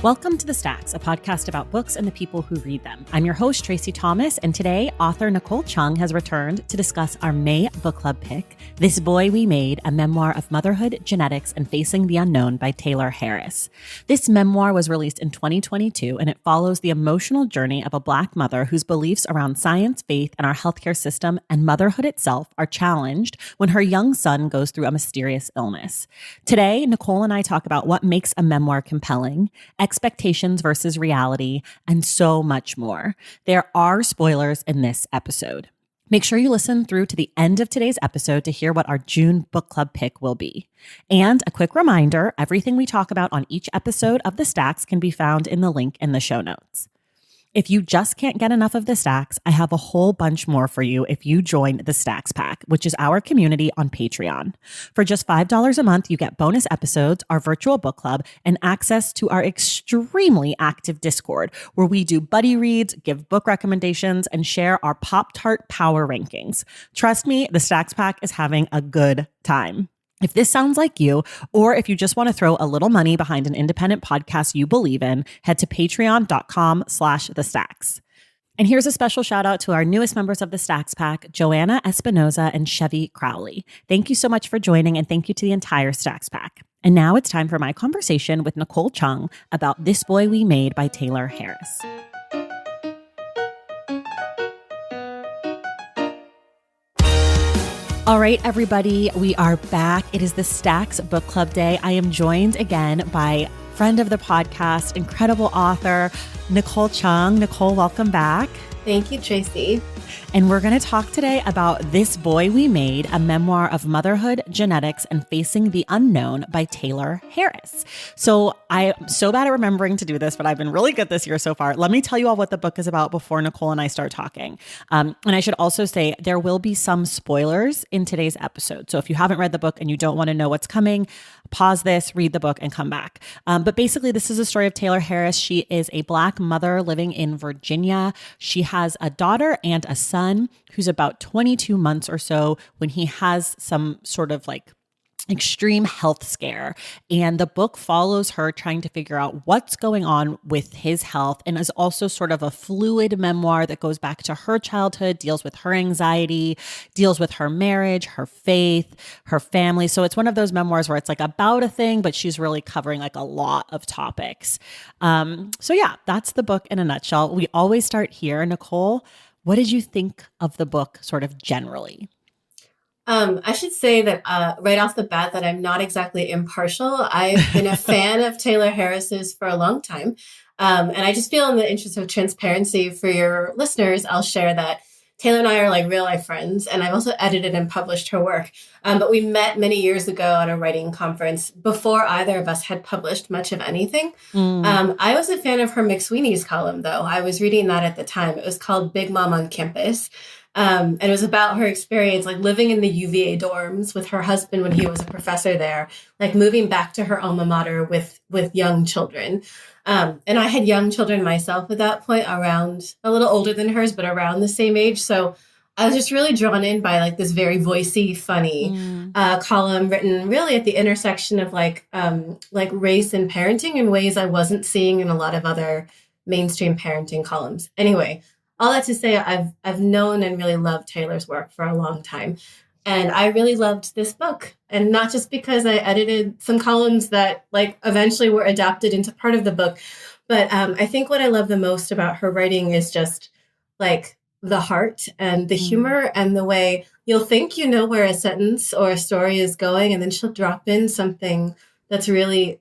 Welcome to The Stacks, a podcast about books and the people who read them. I'm your host, Tracy Thomas, and today author Nicole Chung has returned to discuss our May book club pick, This Boy We Made, a memoir of motherhood, genetics, and facing the unknown by Taylor Harris. This memoir was released in 2022, and it follows the emotional journey of a Black mother whose beliefs around science, faith, and our healthcare system and motherhood itself are challenged when her young son goes through a mysterious illness. Today, Nicole and I talk about what makes a memoir compelling, expectations versus reality, and so much more. There are spoilers in this episode. Make sure you listen through to the end of today's episode to hear what our June book club pick will be. And a quick reminder, everything we talk about on each episode of The Stacks can be found in the link in the show notes. If you just can't get enough of The Stacks, I have a whole bunch more for you if you join the Stacks Pack, which is our community on Patreon. For just $5 a month, you get bonus episodes, our virtual book club, and access to our extremely active Discord, where we do buddy reads, give book recommendations, and share our Pop-Tart power rankings. Trust me, the Stacks Pack is having a good time. If this sounds like you, or if you just want to throw a little money behind an independent podcast you believe in, head to patreon.com/thestacks. And here's a special shout out to our newest members of the Stacks Pack, Joanna Espinoza and Chevy Crowley. Thank you so much for joining, and thank you to the entire Stacks Pack. And now it's time for my conversation with Nicole Chung about This Boy We Made by Taylor Harris. All right, everybody, we are back. It is the Stacks Book Club Day. I am joined again by friend of the podcast, incredible author, Nicole Chung. Nicole, welcome back. Thank you, Tracy. And we're going to talk today about This Boy We Made, a memoir of motherhood, genetics, and facing the unknown by Taylor Harris. So I'm so bad at remembering to do this, but I've been really good this year so far. Let me tell you all what the book is about before Nicole and I start talking. And I should also say there will be some spoilers in today's episode. So if you haven't read the book and you don't want to know what's coming, pause this, read the book, and come back. But basically, this is a story of Taylor Harris. She is a Black mother living in Virginia. She has a daughter and a son who's about 22 months or so when he has some sort of like extreme health scare. And the book follows her trying to figure out what's going on with his health, and is also sort of a fluid memoir that goes back to her childhood, deals with her anxiety, deals with her marriage, her faith, her family. So it's one of those memoirs where it's like about a thing, but she's really covering like a lot of topics. So yeah, that's the book in a nutshell. We always start here. Nicole, what did you think of the book sort of generally? I should say that right off the bat that I'm not exactly impartial. I've been a fan of Taylor Harris's for a long time. And I just feel in the interest of transparency for your listeners, I'll share that Taylor and I are like real life friends, and I've also edited and published her work. But we met many years ago at a writing conference before either of us had published much of anything. I was a fan of her McSweeney's column, though. I was reading that at the time. It was called Big Mom on Campus. And it was about her experience, like living in the UVA dorms with her husband when he was a professor there, like moving back to her alma mater with young children. And I had young children myself at that point, around a little older than hers, but around the same age. So I was just really drawn in by like this very voicey, funny column written really at the intersection of like race and parenting in ways I wasn't seeing in a lot of other mainstream parenting columns. Anyway, all that to say, I've known and really loved Taylor's work for a long time. And I really loved this book. And not just because I edited some columns that like eventually were adapted into part of the book, but I think what I love the most about her writing is just like the heart and the humor and the way you'll think you know where a sentence or a story is going, and then she'll drop in something that's really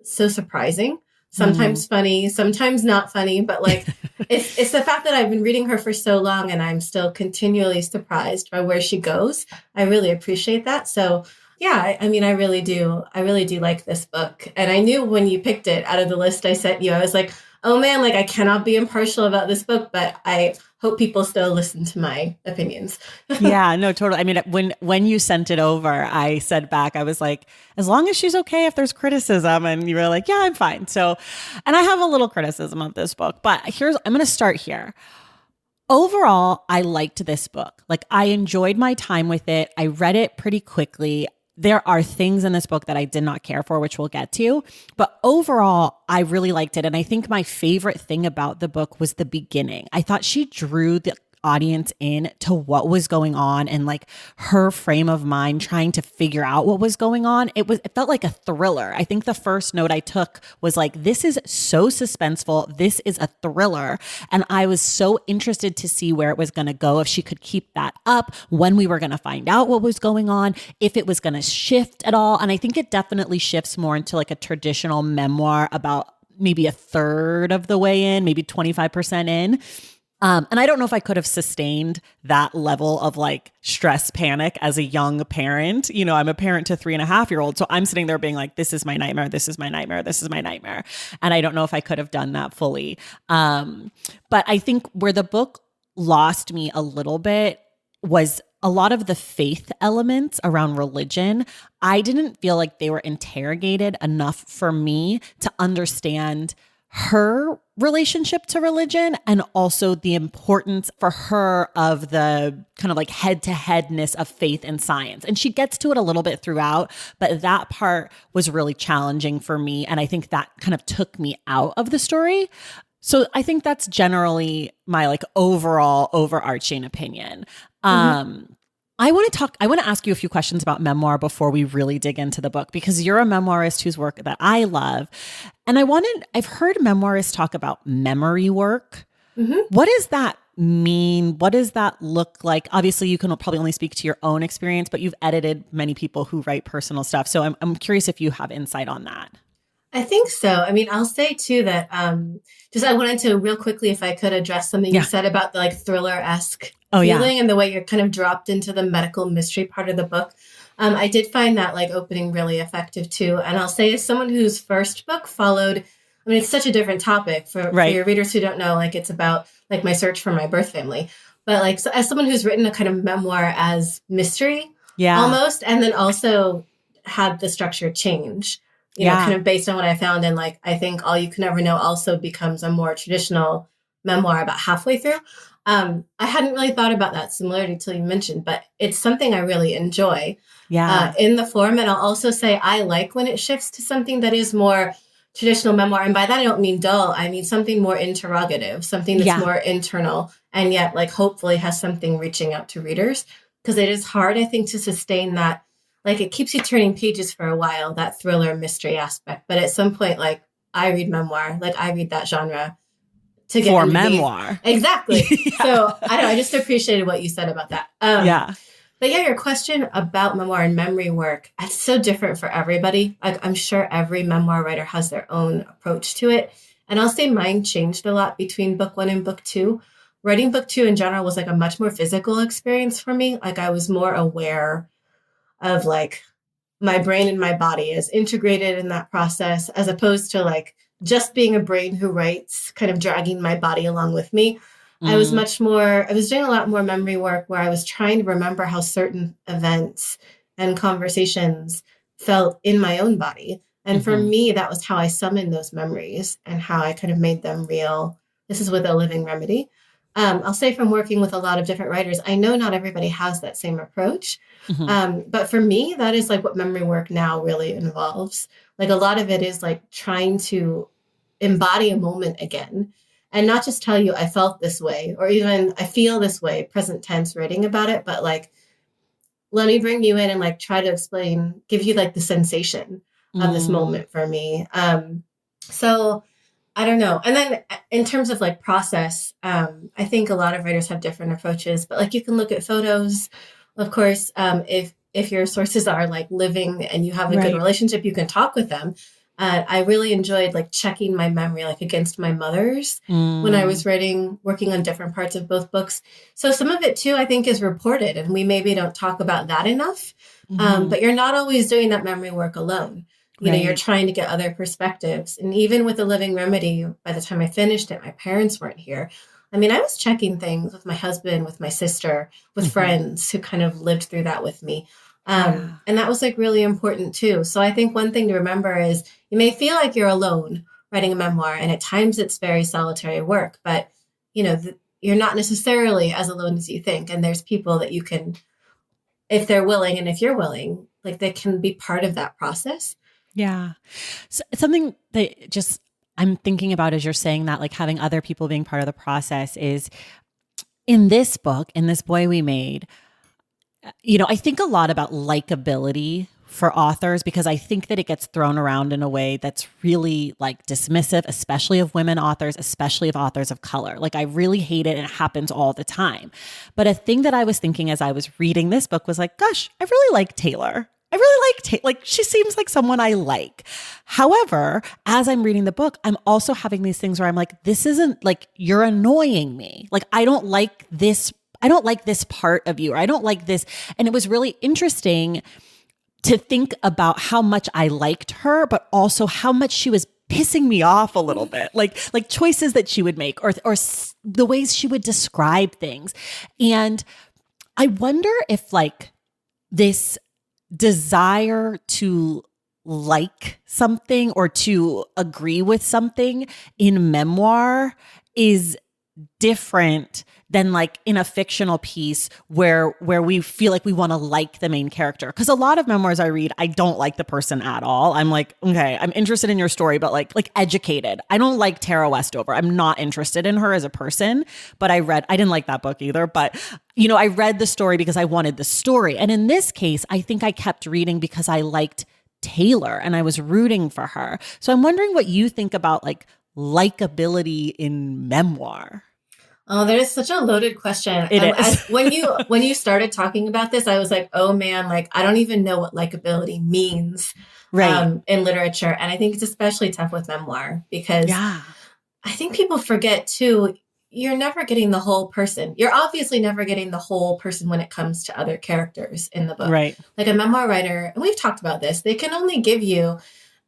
so surprising. Sometimes funny, sometimes not funny, but like it's the fact that I've been reading her for so long and I'm still continually surprised by where she goes. I really appreciate that. So yeah, I mean, I really do like this book. And I knew when you picked it out of the list I sent you, I was like, oh man, like I cannot be impartial about this book, but I hope people still listen to my opinions. Yeah, no, totally. I mean, when you sent it over, I said back, I was like, as long as she's okay if there's criticism, and you were like, yeah, I'm fine. So, and I have a little criticism of this book, but I'm going to start here. Overall, I liked this book. Like I enjoyed my time with it. I read it pretty quickly. there are things in this book that I did not care for, which we'll get to. But overall, I really liked it. And I think my favorite thing about the book was the beginning. I thought she drew the audience in to what was going on and like her frame of mind trying to figure out what was going on. It felt like a thriller. I think the first note I took was like, this is so suspenseful. This is a thriller. And I was so interested to see where it was going to go, if she could keep that up, when we were going to find out what was going on, if it was going to shift at all. And I think it definitely shifts more into like a traditional memoir about maybe a third of the way in, maybe 25% in. And I don't know if I could have sustained that level of like stress panic as a young parent. You know, I'm a parent to 3.5-year-olds. So I'm sitting there being like, this is my nightmare. This is my nightmare. This is my nightmare. And I don't know if I could have done that fully. But I think where the book lost me a little bit was a lot of the faith elements around religion. I didn't feel like they were interrogated enough for me to understand her relationship to religion, and also the importance for her of the kind of like head-to-headness of faith and science. And she gets to it a little bit throughout, but that part was really challenging for me. And I think that kind of took me out of the story. So I think that's generally my like overall overarching opinion. I want to ask you a few questions about memoir before we really dig into the book, because you're a memoirist whose work that I love. And I've heard memoirists talk about memory work. What does that mean? What does that look like? Obviously, you can probably only speak to your own experience, but you've edited many people who write personal stuff. So I'm curious if you have insight on that. I think so. I mean, I'll say too that just I wanted to real quickly, if I could, address something you said about the like thriller-esque feeling and the way you're kind of dropped into the medical mystery part of the book. I did find that like opening really effective too. And I'll say, as someone whose first book followed, I mean, it's such a different topic for your readers who don't know, like it's about like my search for my birth family. But like, so as someone who's written a kind of memoir as mystery almost, and then also had the structure change, you know, kind of based on what I found. And like, I think All You Can Ever Know also becomes a more traditional memoir about halfway through. I hadn't really thought about that similarity till you mentioned, but it's something I really enjoy in the form. And I'll also say I like when it shifts to something that is more traditional memoir. And by that, I don't mean dull. I mean something more interrogative, something that's more internal, and yet like hopefully has something reaching out to readers, because it is hard, I think, to sustain that. Like it keeps you turning pages for a while, that thriller mystery aspect. But at some point, like I read memoir, like I read that genre to get for memoir. Exactly. So I don't know, I just appreciated what you said about that. But yeah, your question about memoir and memory work, it's so different for everybody. Like I'm sure every memoir writer has their own approach to it. And I'll say mine changed a lot between book 1 and book 2. Writing book 2 in general was like a much more physical experience for me. Like I was more aware of like my brain and my body is integrated in that process, as opposed to like just being a brain who writes, kind of dragging my body along with me. I was doing a lot more memory work where I was trying to remember how certain events and conversations felt in my own body. And for me, that was how I summoned those memories and how I kind of made them real. This is with a living remedy. I'll say, from working with a lot of different writers, I know not everybody has that same approach. But for me, that is like what memory work now really involves. Like a lot of it is like trying to embody a moment again, and not just tell you I felt this way, or even I feel this way, present tense, writing about it, but like, let me bring you in and like try to explain, give you like the sensation of this moment for me. So I don't know. And then in terms of like process, I think a lot of writers have different approaches, but like you can look at photos, of course. If your sources are like living and you have a good relationship, you can talk with them. I really enjoyed like checking my memory, like against my mother's when I was working on different parts of both books. So some of it too, I think, is reported, and we maybe don't talk about that enough. But you're not always doing that memory work alone. You know, you're trying to get other perspectives. And even with the Living Remedy, by the time I finished it, my parents weren't here. I mean, I was checking things with my husband, with my sister, with friends who kind of lived through that with me. And that was like really important too. So I think one thing to remember is you may feel like you're alone writing a memoir, and at times it's very solitary work, but you know, you're not necessarily as alone as you think. And there's people that you can, if they're willing and if you're willing, like they can be part of that process. Yeah. So something that just I'm thinking about as you're saying that, like having other people being part of the process is in this book, in This Boy We Made, I think a lot about likability for authors because I think that it gets thrown around in a way that's really like dismissive, especially of women authors, especially of authors of color. Like I really hate it and it happens all the time. But a thing that I was thinking as I was reading this book was like, gosh, I really like Taylor. I really like Taylor. Like she seems like someone I like. However, as I'm reading the book, I'm also having these things where I'm like, this isn't like you're annoying me. Like I don't like this part of you, or I don't like this. And it was really interesting to think about how much I liked her, but also how much she was pissing me off a little bit, like choices that she would make or the ways she would describe things. And I wonder if like this desire to like something or to agree with something in memoir is different than like in a fictional piece where we feel like we want to like the main character. Because a lot of memoirs I read, I don't like the person at all. I'm like, okay, I'm interested in your story, but like Educated. I don't like Tara Westover. I'm not interested in her as a person. But I didn't like that book either. But I read the story because I wanted the story. And in this case, I think I kept reading because I liked Taylor and I was rooting for her. So I'm wondering what you think about like likability in memoir. Oh, that is such a loaded question. It is. When you started talking about this, I was like, oh man, like I don't even know what likability means in literature. And I think it's especially tough with memoir because I think people forget too, you're never getting the whole person. You're obviously never getting the whole person when it comes to other characters in the book. Right. Like a memoir writer, and we've talked about this, they can only give you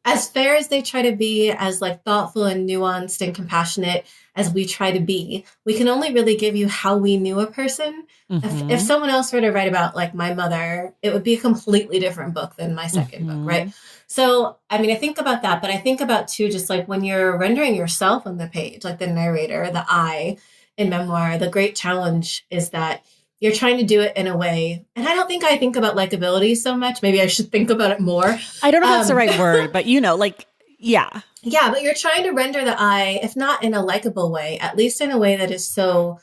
as fair as they try to be, as like thoughtful and nuanced and compassionate as we try to be, we can only really give you how we knew a person. Mm-hmm. If someone else were to write about like my mother, it would be a completely different book than my second book, right? So, I mean, I think about that, but I think about too, just like when you're rendering yourself on the page, like the narrator, the I in memoir, the great challenge is that you're trying to do it in a way. And I don't think I think about likability so much. Maybe I should think about it more. I don't know if that's the right word, but yeah. Yeah, but you're trying to render the I, if not in a likable way, at least in a way that is so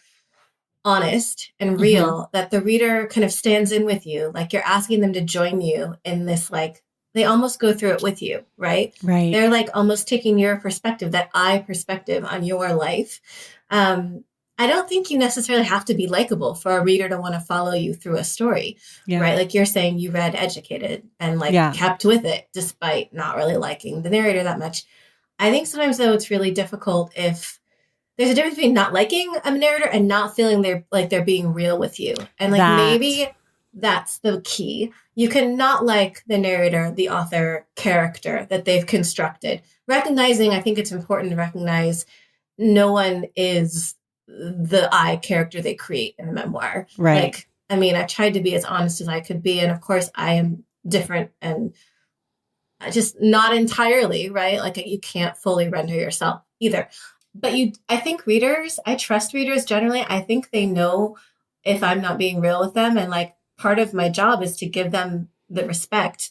honest and real that the reader kind of stands in with you. Like you're asking them to join you in this, like, they almost go through it with you, right? Right. They're like almost taking your perspective, that I perspective on your life. I don't think you necessarily have to be likable for a reader to want to follow you through a story, right? Like you're saying you read Educated and kept with it despite not really liking the narrator that much. I think sometimes though it's really difficult if there's a difference between not liking a narrator and not feeling they're being real with you. And like maybe that's the key. You can not like the narrator, the author, character that they've constructed. Recognizing, I think it's important to recognize no one is the I character they create in a memoir. Right. Like, I mean, I tried to be as honest as I could be. And of course I am different and just not entirely, right? Like you can't fully render yourself either. But I trust readers generally. I think they know if I'm not being real with them. And like part of my job is to give them the respect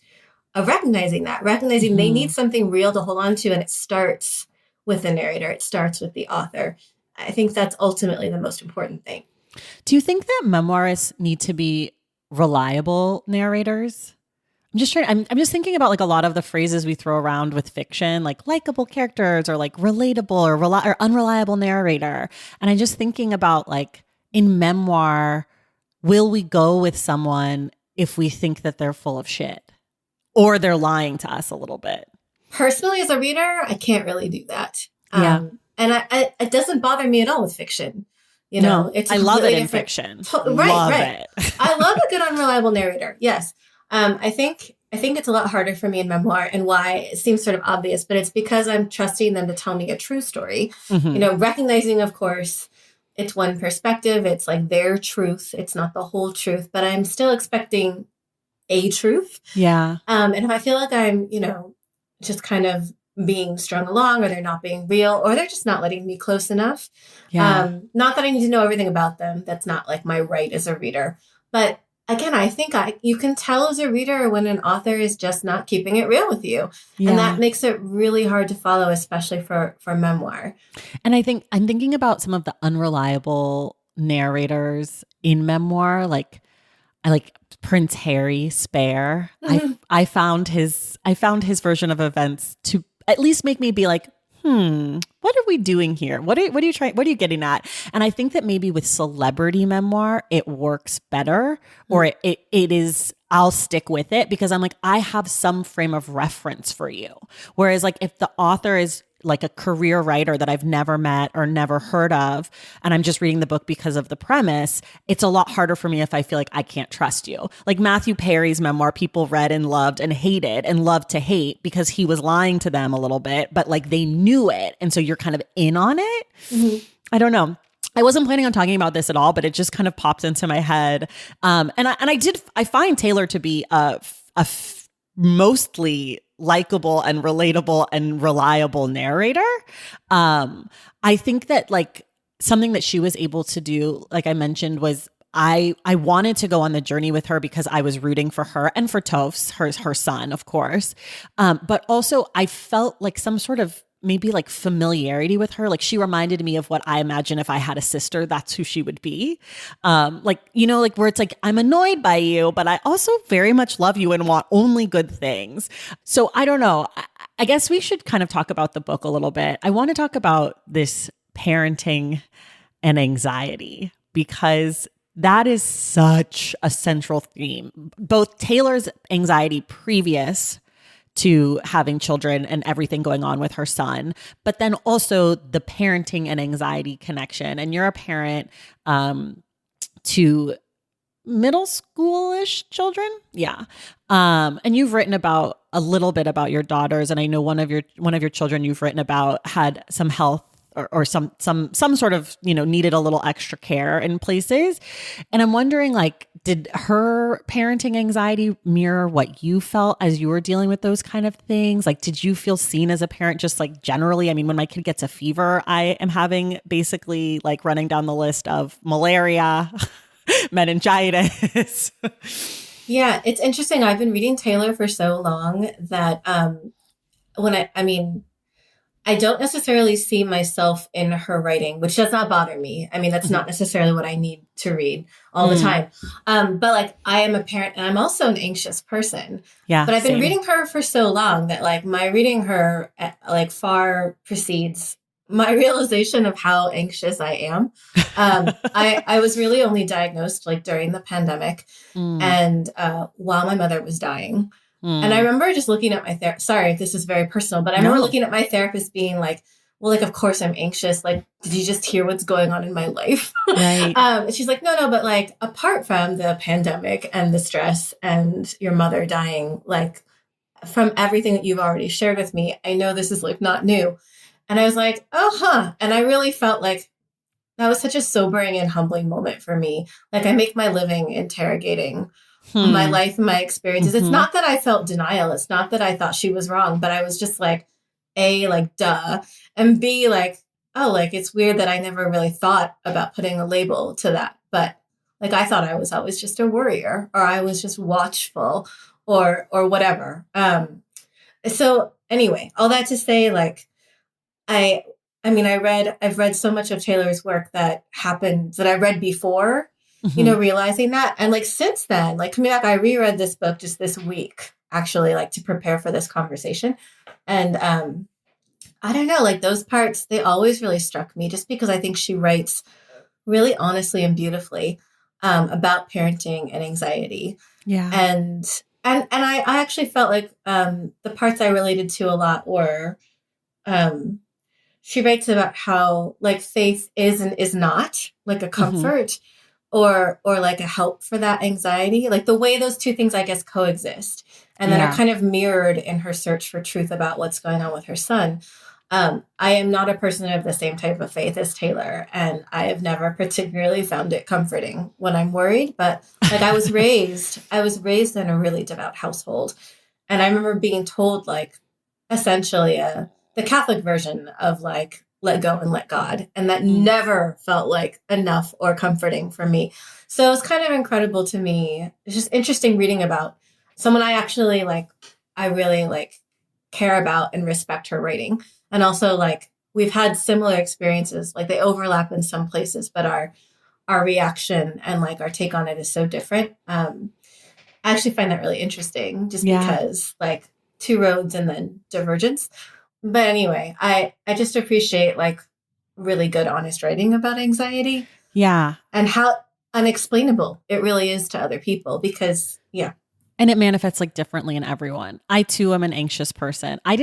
of recognizing they need something real to hold on to. And it starts with the narrator. It starts with the author. I think that's ultimately the most important thing. Do you think that memoirists need to be reliable narrators? I'm just thinking about like a lot of the phrases we throw around with fiction, like likable characters or like relatable or unreliable narrator. And I'm just thinking about like in memoir, will we go with someone if we think that they're full of shit or they're lying to us a little bit? Personally, as a reader, I can't really do that. And it doesn't bother me at all with fiction. I love it in fiction. Right. I love a good unreliable narrator. Yes. I think it's a lot harder for me in memoir, and why it seems sort of obvious, but it's because I'm trusting them to tell me a true story. Recognizing, of course, it's one perspective. It's like their truth. It's not the whole truth, but I'm still expecting a truth. Yeah. And if I feel like I'm, just kind of being strung along, or they're not being real, or they're just not letting me close enough. Not that I need to know everything about them. That's not like my right as a reader. But again, I think you can tell as a reader when an author is just not keeping it real with you. Yeah. And that makes it really hard to follow, especially for memoir. And I think I'm thinking about some of the unreliable narrators in memoir, like I like Prince Harry Spare. I found his version of events to at least make me be like, what are we doing here? What are you trying? What are you getting at? And I think that maybe with celebrity memoir, it works better, or it is. I'll stick with it because I'm like, I have some frame of reference for you. Whereas like if the author is like a career writer that I've never met or never heard of, and I'm just reading the book because of the premise, it's a lot harder for me if I feel like I can't trust you. Like Matthew Perry's memoir, people read and loved and hated and loved to hate because he was lying to them a little bit, but like they knew it. And so you're kind of in on it. Mm-hmm. I don't know. I wasn't planning on talking about this at all, but it just kind of popped into my head. I find Taylor to be mostly likable and relatable and reliable narrator. I think that like something that she was able to do, like I mentioned, was I wanted to go on the journey with her because I was rooting for her and for Toph, her son, of course. But also I felt like some sort of maybe like familiarity with her. Like she reminded me of what I imagine if I had a sister, that's who she would be. Like, you know, like where it's like, I'm annoyed by you, but I also very much love you and want only good things. So I don't know. I guess we should kind of talk about the book a little bit. I want to talk about this parenting and anxiety because that is such a central theme. Both Taylor's anxiety previous to having children and everything going on with her son, but then also the parenting and anxiety connection. And you're a parent to middle schoolish children. Yeah. And you've written about a little bit about your daughters. And I know one of your children you've written about had some health or some sort of, you know, needed a little extra care in places. And I'm wondering, like, did her parenting anxiety mirror what you felt as you were dealing with those kind of things? Like, did you feel seen as a parent just like generally? I mean, when my kid gets a fever, I am having basically like running down the list of malaria, meningitis. Yeah, it's interesting. I've been reading Taylor for so long that I don't necessarily see myself in her writing, which does not bother me. I mean, that's not necessarily what I need to read all the time. But like, I am a parent and I'm also an anxious person. Yeah. But I've been reading her for so long that like my reading her like far precedes my realization of how anxious I am. I was really only diagnosed like during the pandemic and while my mother was dying. And I remember just looking at my therapist. Sorry if this is very personal, but I remember looking at my therapist being like, well, like, of course I'm anxious. Like, did you just hear what's going on in my life? Right. And she's like, no, but like, apart from the pandemic and the stress and your mother dying, like from everything that you've already shared with me, I know this is like not new. And I was like, And I really felt like that was such a sobering and humbling moment for me. Like I make my living interrogating my life and my experiences. It's not that I felt denial. It's not that I thought she was wrong, but I was just like, A, like, duh. And B, like, oh, like, it's weird that I never really thought about putting a label to that. But like, I thought I was always just a worrier or I was just watchful or whatever. So anyway, all that to say, like, I've read so much of Taylor's work that happened that I read before, you know, realizing that. And like, since then, like coming back, I reread this book just this week, actually, like to prepare for this conversation. And I don't know, like those parts, they always really struck me just because I think she writes really honestly and beautifully about parenting and anxiety. Yeah. And I actually felt like the parts I related to a lot were she writes about how like faith is and is not like a comfort or like a help for that anxiety, like the way those two things, I guess, coexist and then are kind of mirrored in her search for truth about what's going on with her son. I am not a person of the same type of faith as Taylor, and I have never particularly found it comforting when I'm worried. But like I was raised in a really devout household, and I remember being told like essentially the Catholic version of like let go and let God. And that never felt like enough or comforting for me. So it was kind of incredible to me. It's just interesting reading about someone I actually like, I really like care about and respect her writing. And also like we've had similar experiences, like they overlap in some places, but our reaction and like our take on it is so different. I actually find that really interesting just because like two roads and then divergence. But anyway, I just appreciate like really good, honest writing about anxiety. Yeah. And how unexplainable it really is to other people because, yeah. And it manifests like differently in everyone. I too am an anxious person. I'd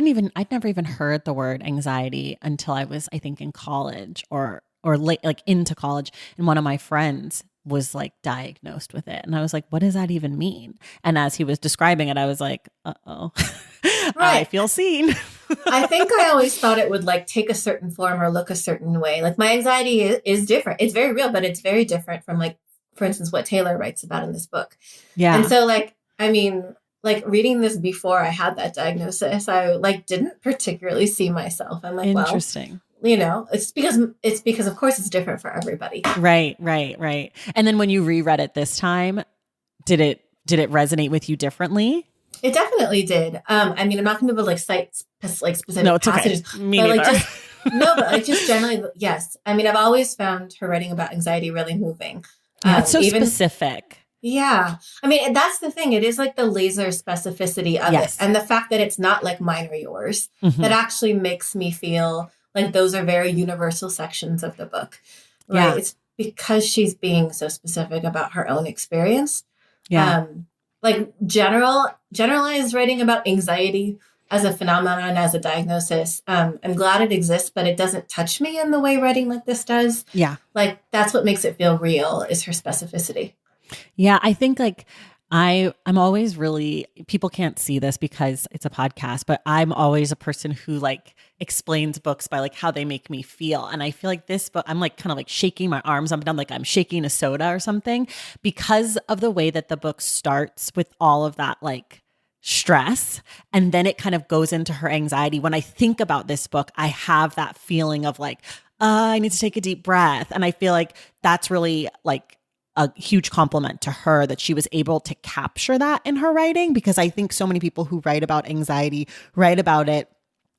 never even heard the word anxiety until I was, I think, in college or late, like into college. And one of my friends was like diagnosed with it. And I was like, what does that even mean? And as he was describing it, I was like, uh-oh, I feel seen. I think I always thought it would like take a certain form or look a certain way. Like my anxiety is different. It's very real, but it's very different from like, for instance, what Taylor writes about in this book. Yeah. And so like, I mean, like reading this before I had that diagnosis, I like didn't particularly see myself. I'm like, interesting. Well, you know, it's because of course it's different for everybody. Right. And then when you reread it this time, did it resonate with you differently? It definitely did. I mean, I'm not going to be able to like cite like specific passages, okay. Me but neither. like just no, but like just generally, yes. I mean, I've always found her writing about anxiety really moving. Yeah, it's so specific. Yeah. I mean, that's the thing. It is like the laser specificity of it. And the fact that it's not like mine or yours, that actually makes me feel like those are very universal sections of the book. Right. Yeah. It's because she's being so specific about her own experience. Yeah. Like generalized writing about anxiety as a phenomenon, as a diagnosis. I'm glad it exists, but it doesn't touch me in the way writing like this does. Yeah. Like that's what makes it feel real is her specificity. Yeah, I think like I'm always really, people can't see this because it's a podcast, but I'm always a person who like explains books by like how they make me feel. And I feel like this book, I'm like kind of like shaking my arms up and down like I'm shaking a soda or something because of the way that the book starts with all of that like stress. And then it kind of goes into her anxiety. When I think about this book, I have that feeling of like, I need to take a deep breath. And I feel like that's really like a huge compliment to her that she was able to capture that in her writing, because I think so many people who write about anxiety write about it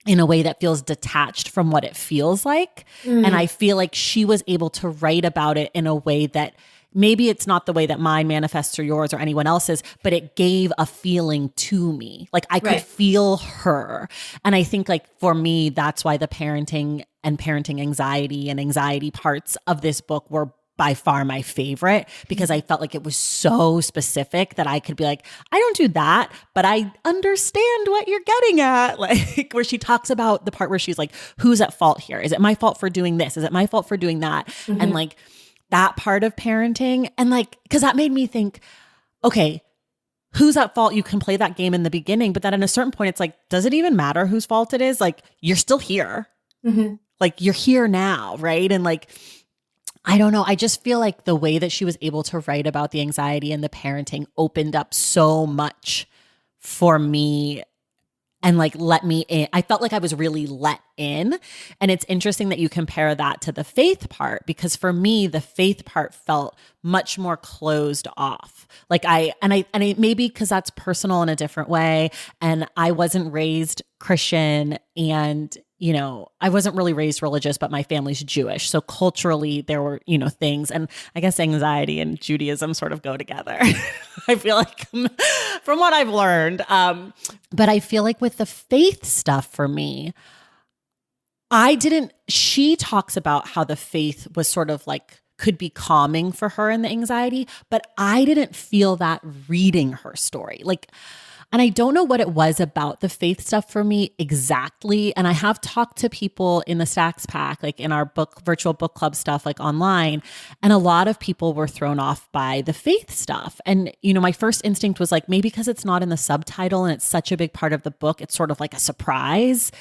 in a way that feels detached from what it feels like. And I feel like she was able to write about it in a way that maybe it's not the way that mine manifests or yours or anyone else's, but it gave a feeling to me. Like I could feel her. And I think like for me, that's why the parenting and parenting anxiety and anxiety parts of this book were by far my favorite, because I felt like it was so specific that I could be like, I don't do that, but I understand what you're getting at. Like where she talks about the part where she's like, who's at fault here? Is it my fault for doing this? Is it my fault for doing that? And like that part of parenting, and like, cause that made me think, okay, who's at fault? You can play that game in the beginning, but then at a certain point, it's like, does it even matter whose fault it is? Like you're still here. Like you're here now. Right. And like, I don't know. I just feel like the way that she was able to write about the anxiety and the parenting opened up so much for me and like let me in. I felt like I was really let in. And it's interesting that you compare that to the faith part, because for me, the faith part felt much more closed off. Like I maybe because that's personal in a different way. And I wasn't raised Christian, and you know, I wasn't really raised religious, but my family's Jewish. So culturally there were, you know, things, and I guess anxiety and Judaism sort of go together. I feel like from what I've learned. But I feel like with the faith stuff for me, she talks about how the faith was sort of like, could be calming for her in the anxiety, but I didn't feel that reading her story. Like, and I don't know what it was about the faith stuff for me exactly. And I have talked to people in the Stacks Pack, like in our virtual book club stuff, like online. And a lot of people were thrown off by the faith stuff. And, you know, my first instinct was like, maybe because it's not in the subtitle and it's such a big part of the book, it's sort of like a surprise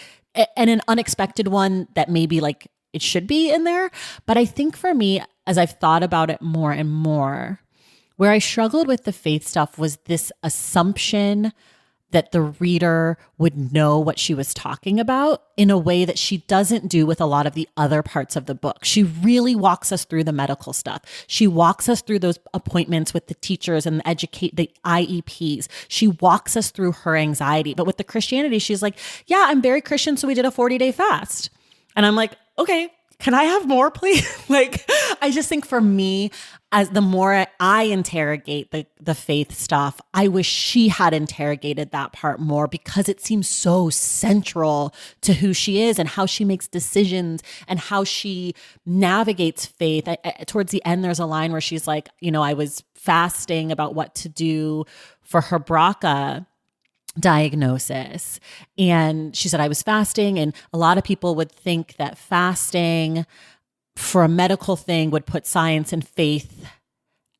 and an unexpected one that maybe like it should be in there. But I think for me, as I've thought about it more and more, where I struggled with the faith stuff was this assumption that the reader would know what she was talking about in a way that she doesn't do with a lot of the other parts of the book. She really walks us through the medical stuff. She walks us through those appointments with the teachers and the IEPs. She walks us through her anxiety. But with the Christianity, she's like, yeah, I'm very Christian, so we did a 40-day fast. And I'm like, okay, can I have more, please? Like, I just think for me, as the more I interrogate the faith stuff, I wish she had interrogated that part more, because it seems so central to who she is and how she makes decisions and how she navigates faith. Towards the end, there's a line where she's like, I was fasting about what to do for her BRCA diagnosis. And she said, I was fasting, and a lot of people would think that fasting for a medical thing would put science and faith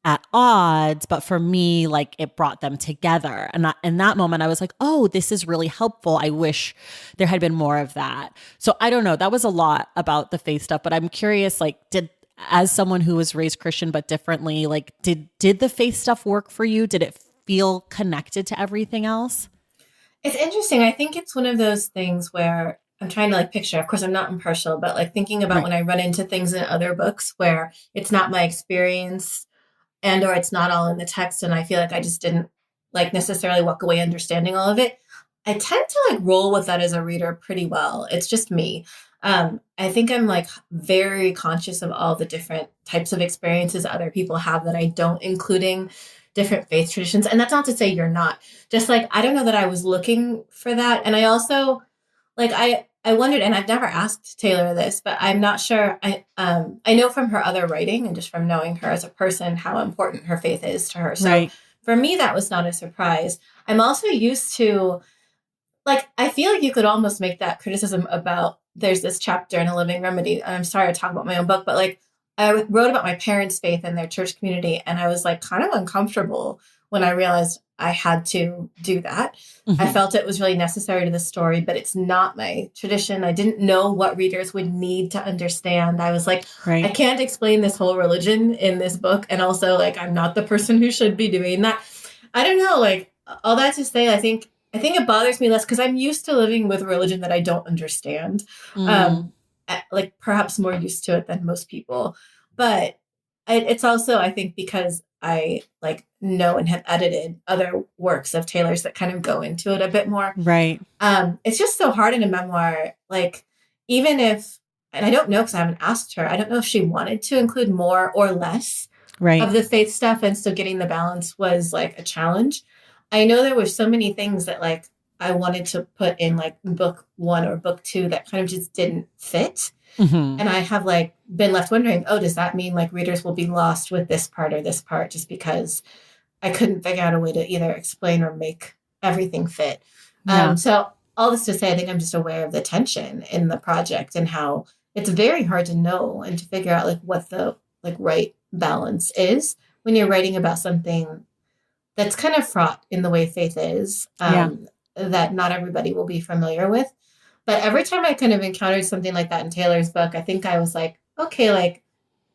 at odds. But for me, like, it brought them together. And in that moment, I was like, oh, this is really helpful. I wish there had been more of that. So I don't know. That was a lot about the faith stuff, but I'm curious, like, as someone who was raised Christian, but differently, like, did the faith stuff work for you? Did it feel connected to everything else? It's interesting. I think it's one of those things where I'm trying to picture, of course, I'm not impartial, but thinking about when I run into things in other books where it's not my experience or it's not all in the text. And I feel like I just didn't necessarily walk away understanding all of it. I tend to roll with that as a reader pretty well. It's just me. I think I'm very conscious of all the different types of experiences other people have that I don't, including different faith traditions. And that's not to say you're not. Just I don't know that I was looking for that. And I also I wondered, and I've never asked Taylor this, but I'm not sure. I know from her other writing and just from knowing her as a person how important her faith is to her. So for me, that was not a surprise. I'm also used to I feel like you could almost make that criticism about, there's this chapter in A Living Remedy. I'm sorry to talk about my own book, but I wrote about my parents' faith and their church community, and I was kind of uncomfortable when I realized I had to do that. Mm-hmm. I felt it was really necessary to the story, but it's not my tradition. I didn't know what readers would need to understand. I was I can't explain this whole religion in this book. And also I'm not the person who should be doing that. I don't know, all that to say, I think it bothers me less because I'm used to living with a religion that I don't understand. Perhaps more used to it than most people. But it's also, I think, because I know and have edited other works of Taylor's that kind of go into it a bit more. Right. It's just so hard in a memoir. Even if, and I don't know because I haven't asked her, I don't know if she wanted to include more or less of the faith stuff. And so getting the balance was a challenge. I know there were so many things that I wanted to put in book 1 or book 2 that kind of just didn't fit. Mm-hmm. And I have been left wondering, does that mean readers will be lost with this part or this part just because I couldn't figure out a way to either explain or make everything fit. Yeah. So all this to say, I think I'm just aware of the tension in the project and how it's very hard to know and to figure out what the right balance is when you're writing about something that's kind of fraught in the way faith is, that not everybody will be familiar with. But every time I kind of encountered something like that in Taylor's book, I think I was okay,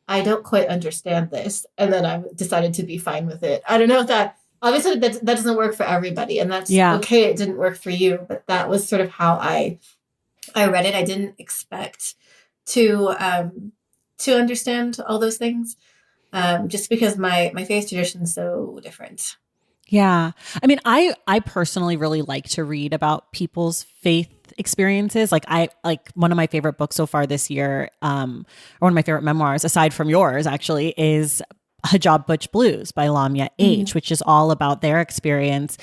I don't quite understand this. And then I decided to be fine with it. I don't know if that, obviously that doesn't work for everybody. And that's okay. It didn't work for you. But that was sort of how I read it. I didn't expect to understand all those things, just because my faith tradition is so different. Yeah. I mean, I personally really like to read about people's faith experiences. I one of my favorite books so far this year, or one of my favorite memoirs, aside from yours actually, is Hijab Butch Blues by Lamia H, which is all about their experience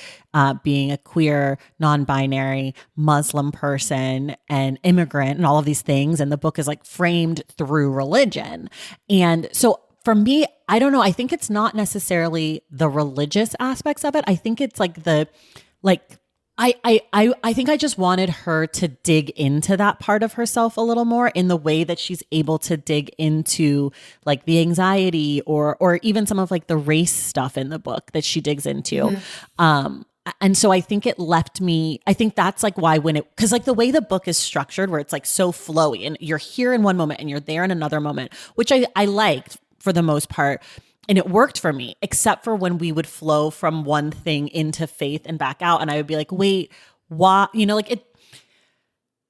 being a queer, non-binary Muslim person and immigrant and all of these things. And the book is framed through religion. And so for me, I don't know. I think it's not necessarily the religious aspects of it. I think it's I think I just wanted her to dig into that part of herself a little more in the way that she's able to dig into the anxiety or even some of the race stuff in the book that she digs into. Mm-hmm. And so I think it left me, I think that's why because the way the book is structured where it's so flowy and you're here in one moment and you're there in another moment, which I liked for the most part. And it worked for me, except for when we would flow from one thing into faith and back out. And I would be like, wait, why? Like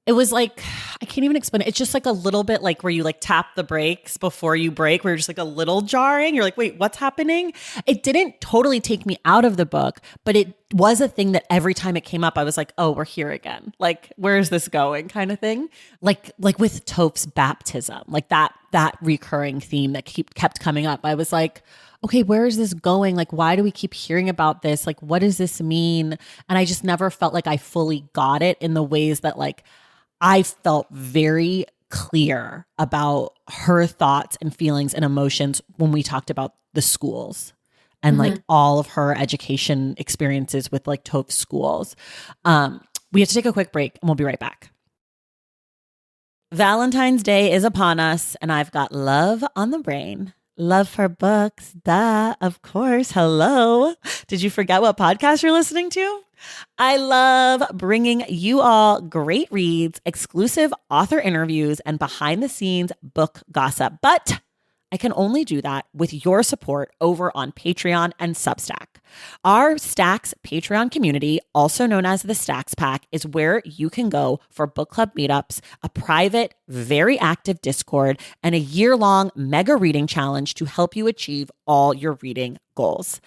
it was like, I can't even explain it. It's just like a little bit like where you like tap the brakes before you brake, where you're just like a little jarring. You're like, wait, what's happening? It didn't totally take me out of the book, but it was a thing that every time it came up, I was like, oh, we're here again. Like, where is this going kind of thing? Like with Toph's baptism, like that recurring theme that kept coming up. I was like, okay, where is this going? Like, why do we keep hearing about this? Like, what does this mean? And I just never felt like I fully got it in the ways that like, I felt very clear about her thoughts and feelings and emotions when we talked about the schools and like all of her education experiences with like Toph's schools. We have to take a quick break and we'll be right back. Valentine's Day is upon us and I've got love on the brain. Love for books. Duh, of course. Hello. Did you forget what podcast you're listening to? I love bringing you all great reads, exclusive author interviews, and behind the scenes book gossip. But I can only do that with your support over on Patreon and Substack. Our Stacks Patreon community, also known as the Stacks Pack, is where you can go for book club meetups, a private, very active Discord, and a year-long mega reading challenge to help you achieve all your reading goals.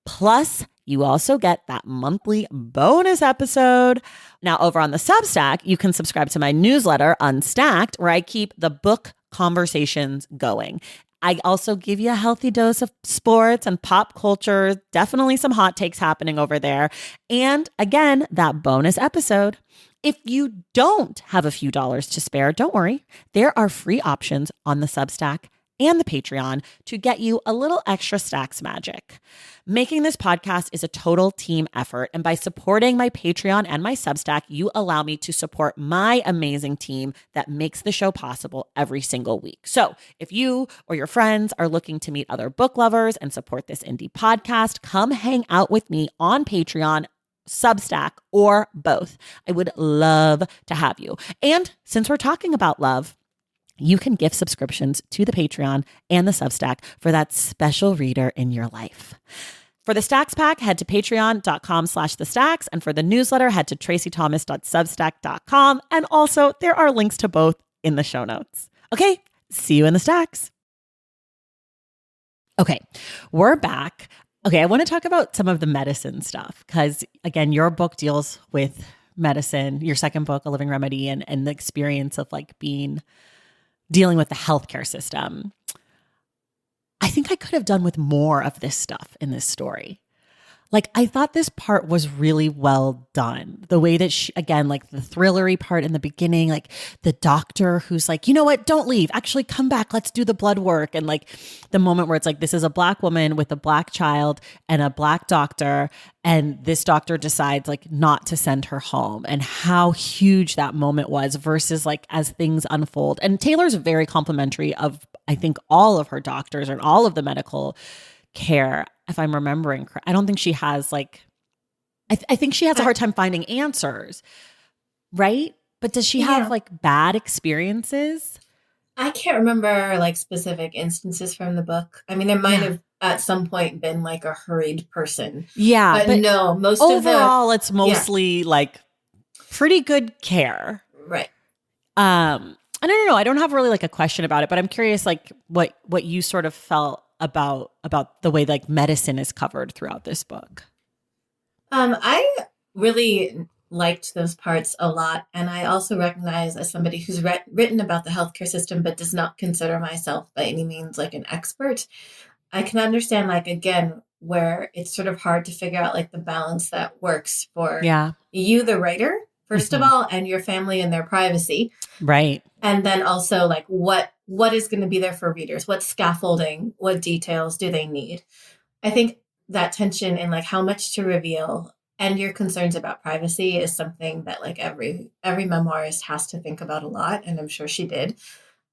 Plus, you also get that monthly bonus episode. Now, over on the Substack, you can subscribe to my newsletter, Unstacked, where I keep the book conversations going. I also give you a healthy dose of sports and pop culture, definitely some hot takes happening over there. And again, that bonus episode. If you don't have a few dollars to spare, don't worry. There are free options on the Substack and the Patreon to get you a little extra Stacks magic. Making this podcast is a total team effort, and by supporting my Patreon and my Substack, you allow me to support my amazing team that makes the show possible every single week. So if you or your friends are looking to meet other book lovers and support this indie podcast, come hang out with me on Patreon, Substack, or both. I would love to have you. And since we're talking about love, you can gift subscriptions to the Patreon and the Substack for that special reader in your life. For the Stacks Pack, head to patreon.com/thestacks. And for the newsletter, head to tracythomas.substack.com. And also, there are links to both in the show notes. Okay, see you in the Stacks. Okay, we're back. Okay, I want to talk about some of the medicine stuff because, again, your book deals with medicine, your second book, A Living Remedy, and the experience of like dealing with the healthcare system. I think I could have done with more of this stuff in this story. Like, I thought this part was really well done. The way that she, again, like the thrillery part in the beginning, like the doctor who's like, you know what, don't leave. Actually, come back. Let's do the blood work. And like the moment where it's like, this is a Black woman with a Black child and a Black doctor. And this doctor decides like not to send her home, and how huge that moment was versus like as things unfold. And Taylor's very complimentary of, I think, all of her doctors and all of the medical care, if I'm remembering correct. I don't think she has like, I think she has a hard time finding answers, right? But does she have like bad experiences? I can't remember like specific instances from the book. I mean, there might have at some point been like a hurried person. Yeah. But no, most overall, it's mostly like pretty good care. Right. I don't know. I don't have really like a question about it, but I'm curious like what you sort of felt about the way like medicine is covered throughout this book. I really liked those parts a lot. And I also recognize, as somebody who's written about the healthcare system, but does not consider myself by any means like an expert, I can understand, like, again, where it's sort of hard to figure out like the balance that works for you, the writer, first of all, and your family and their privacy. Right. And then also like what is going to be there for readers? What scaffolding, what details do they need? I think that tension in like how much to reveal and your concerns about privacy is something that like every memoirist has to think about a lot. And I'm sure she did.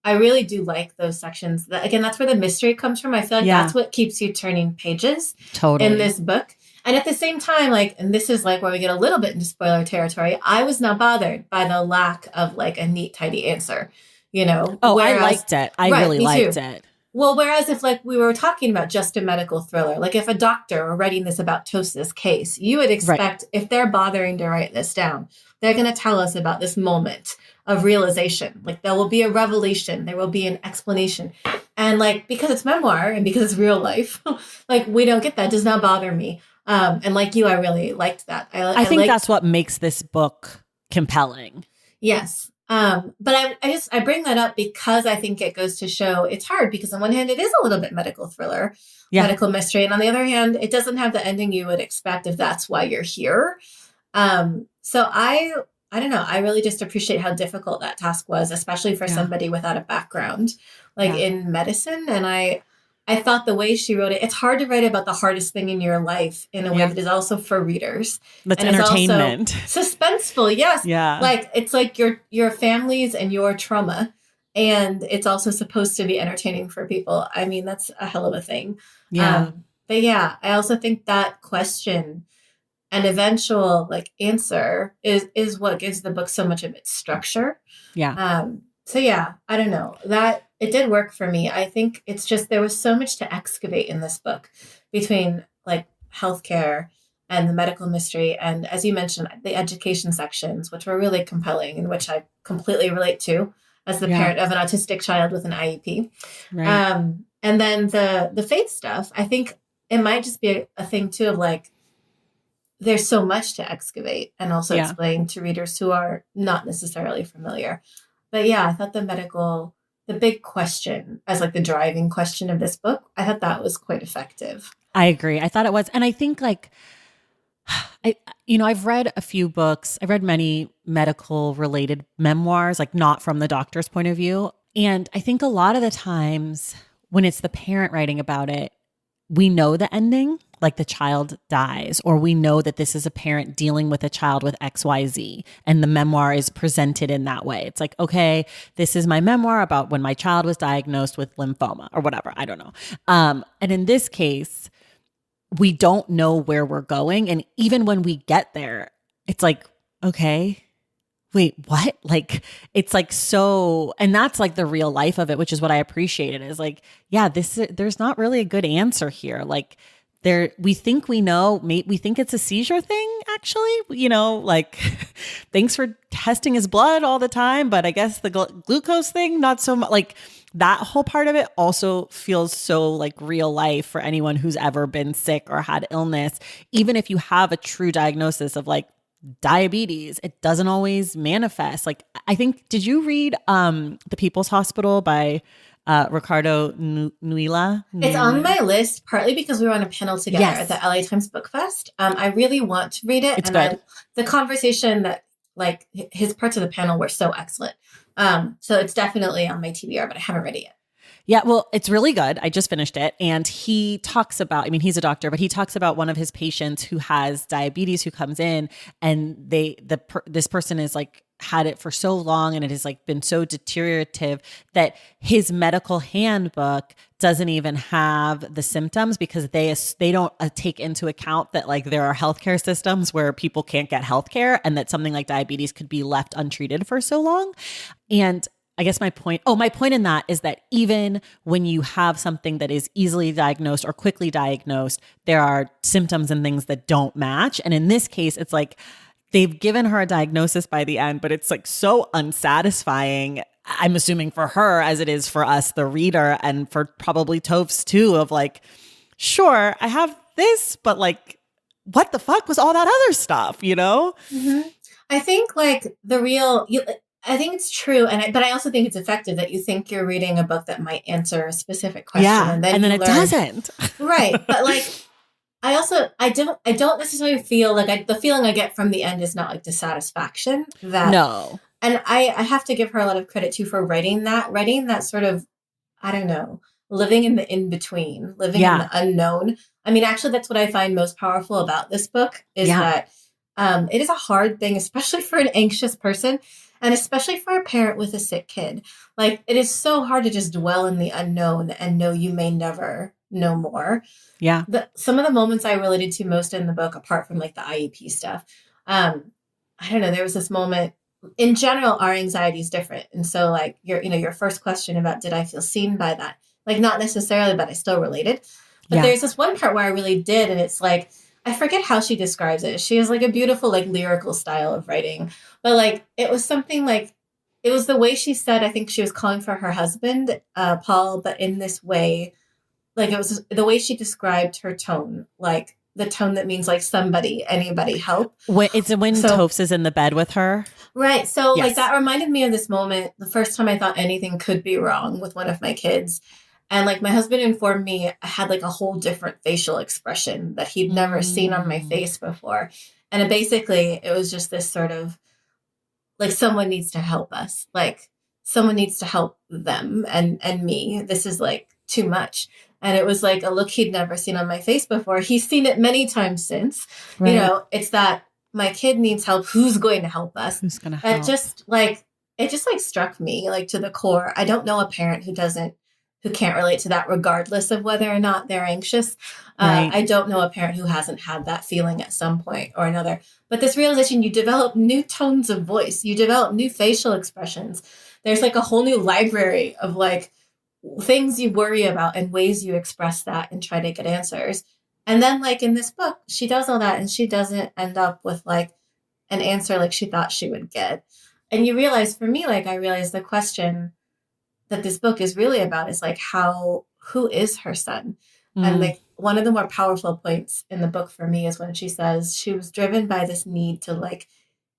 I really do like those sections. Again, that's where the mystery comes from. I feel like that's what keeps you turning pages in this book. And at the same time, like, and this is like where we get a little bit into spoiler territory, I was not bothered by the lack of like a neat, tidy answer, you know? Oh, whereas, I liked it. I really liked it. Well, whereas if like we were talking about just a medical thriller, like if a doctor were writing this about Tosa's case, you would Right. expect if they're bothering to write this down, they're going to tell us about this moment of realization. Like there will be a revelation, there will be an explanation. And like because it's memoir and because it's real life, like we don't get that. It does not bother me. And like you, I really liked that. I I think liked that's what makes this book compelling. Yes. But I bring that up because I think it goes to show it's hard because on one hand, it is a little bit medical thriller, Yeah. medical mystery. And on the other hand, it doesn't have the ending you would expect if that's why you're here. So I don't know. I really just appreciate how difficult that task was, especially for Yeah. somebody without a background like Yeah. in medicine. And I thought the way she wrote it, it's hard to write about the hardest thing in your life in a way Yeah. that is also for readers. That's And it's also entertainment. suspenseful. Yes. Yeah. Like it's like your families and your trauma. And it's also supposed to be entertaining for people. I mean, that's a hell of a thing. Yeah. But yeah, I also think that question and eventual like answer is what gives the book so much of its structure. Yeah. So yeah, I don't know. That it did work for me. I think it's just there was so much to excavate in this book between like healthcare and the medical mystery and as you mentioned, the education sections, which were really compelling and which I completely relate to as the Yeah. parent of an autistic child with an IEP. Right. And then the faith stuff, I think it might just be a thing too of like there's so much to excavate and also Yeah. explain to readers who are not necessarily familiar. But yeah, I thought the big question as like the driving question of this book, I thought that was quite effective. I agree. I thought it was. And I think like, I've read a few books. I've read many medical related memoirs, like not from the doctor's point of view. And I think a lot of the times when it's the parent writing about it, we know the ending, like the child dies, or we know that this is a parent dealing with a child with XYZ, and the memoir is presented in that way. It's like, okay, this is my memoir about when my child was diagnosed with lymphoma or whatever. I don't know. And in this case, we don't know where we're going. And even when we get there, it's like, okay, wait, what? Like, it's like so, and that's like the real life of it, which is what I appreciated is like, yeah, there's not really a good answer here. Like, we think we know, we think it's a seizure thing, actually, like, thanks for testing his blood all the time. But I guess the glucose thing, not so much. Like, that whole part of it also feels so like real life for anyone who's ever been sick or had illness. Even if you have a true diagnosis of like diabetes, it doesn't always manifest. Like, I think, did you read The People's Hospital by Ricardo Nuila? It's on my list, partly because we were on a panel together Yes. at the LA Times Book Fest. I really want to read it. It's and good. The conversation that like his parts of the panel were so excellent. So it's definitely on my TBR, but I haven't read it yet. Yeah, well, it's really good. I just finished it. And he talks about, I mean, he's a doctor, but he talks about one of his patients who has diabetes who comes in and this person is like had it for so long and it has like been so deteriorative that his medical handbook doesn't even have the symptoms because they don't take into account that like there are healthcare systems where people can't get healthcare and that something like diabetes could be left untreated for so long. And I guess my point in that is that even when you have something that is easily diagnosed or quickly diagnosed, there are symptoms and things that don't match. And in this case, it's like they've given her a diagnosis by the end, but it's like so unsatisfying. I'm assuming for her as it is for us, the reader, and for probably Tophs too, of like, sure, I have this, but like, what the fuck was all that other stuff, Mm-hmm. I think like I think it's true, but I also think it's effective that you think you're reading a book that might answer a specific question, Yeah, and then it doesn't. Right, but like, I don't necessarily feel like the feeling I get from the end is not like dissatisfaction. No, and I have to give her a lot of credit too for writing that sort of, I don't know, living in the in between, living in the unknown. I mean, actually, that's what I find most powerful about this book is that it is a hard thing, especially for an anxious person. And especially for a parent with a sick kid, like it is so hard to just dwell in the unknown and know you may never know more. Yeah. Some of the moments I related to most in the book, apart from like the IEP stuff, I don't know, there was this moment. In general, our anxiety is different. And so like your first question about did I feel seen by that? like not necessarily, but I still related. But Yeah. there's this one part where I really did, and it's like, I forget how she describes it. She has like a beautiful, like lyrical style of writing, but like it was something like, it was the way she said, I think she was calling for her husband, Paul, but in this way, like it was the way she described her tone, like the tone that means like somebody, anybody, help. It's when So, Toph is in the bed with her. right. So, like, Yes. that reminded me of this moment, the first time I thought anything could be wrong with one of my kids. And, like, my husband informed me I had, like, a whole different facial expression that he'd never seen on my face before. And basically, it was just this sort of, like, someone needs to help us. Like, someone needs to help them and me. This is, like, too much. And it was like a look he'd never seen on my face before. He's seen it many times since. Right. You know, it's that my kid needs help. Who's going to help us? Who's going to help? It just like struck me like to the core. I don't know a parent who can't relate to that regardless of whether or not they're anxious. Right. I don't know a parent who hasn't had that feeling at some point or another. But this realization, you develop new tones of voice, you develop new facial expressions. There's like a whole new library of like things you worry about and ways you express that and try to get answers. And then like in this book, she does all that and she doesn't end up with like an answer like she thought she would get. And you realize, for me, like I realized the question that this book is really about is like who is her son? And like one of the more powerful points in the book for me is when she says she was driven by this need to like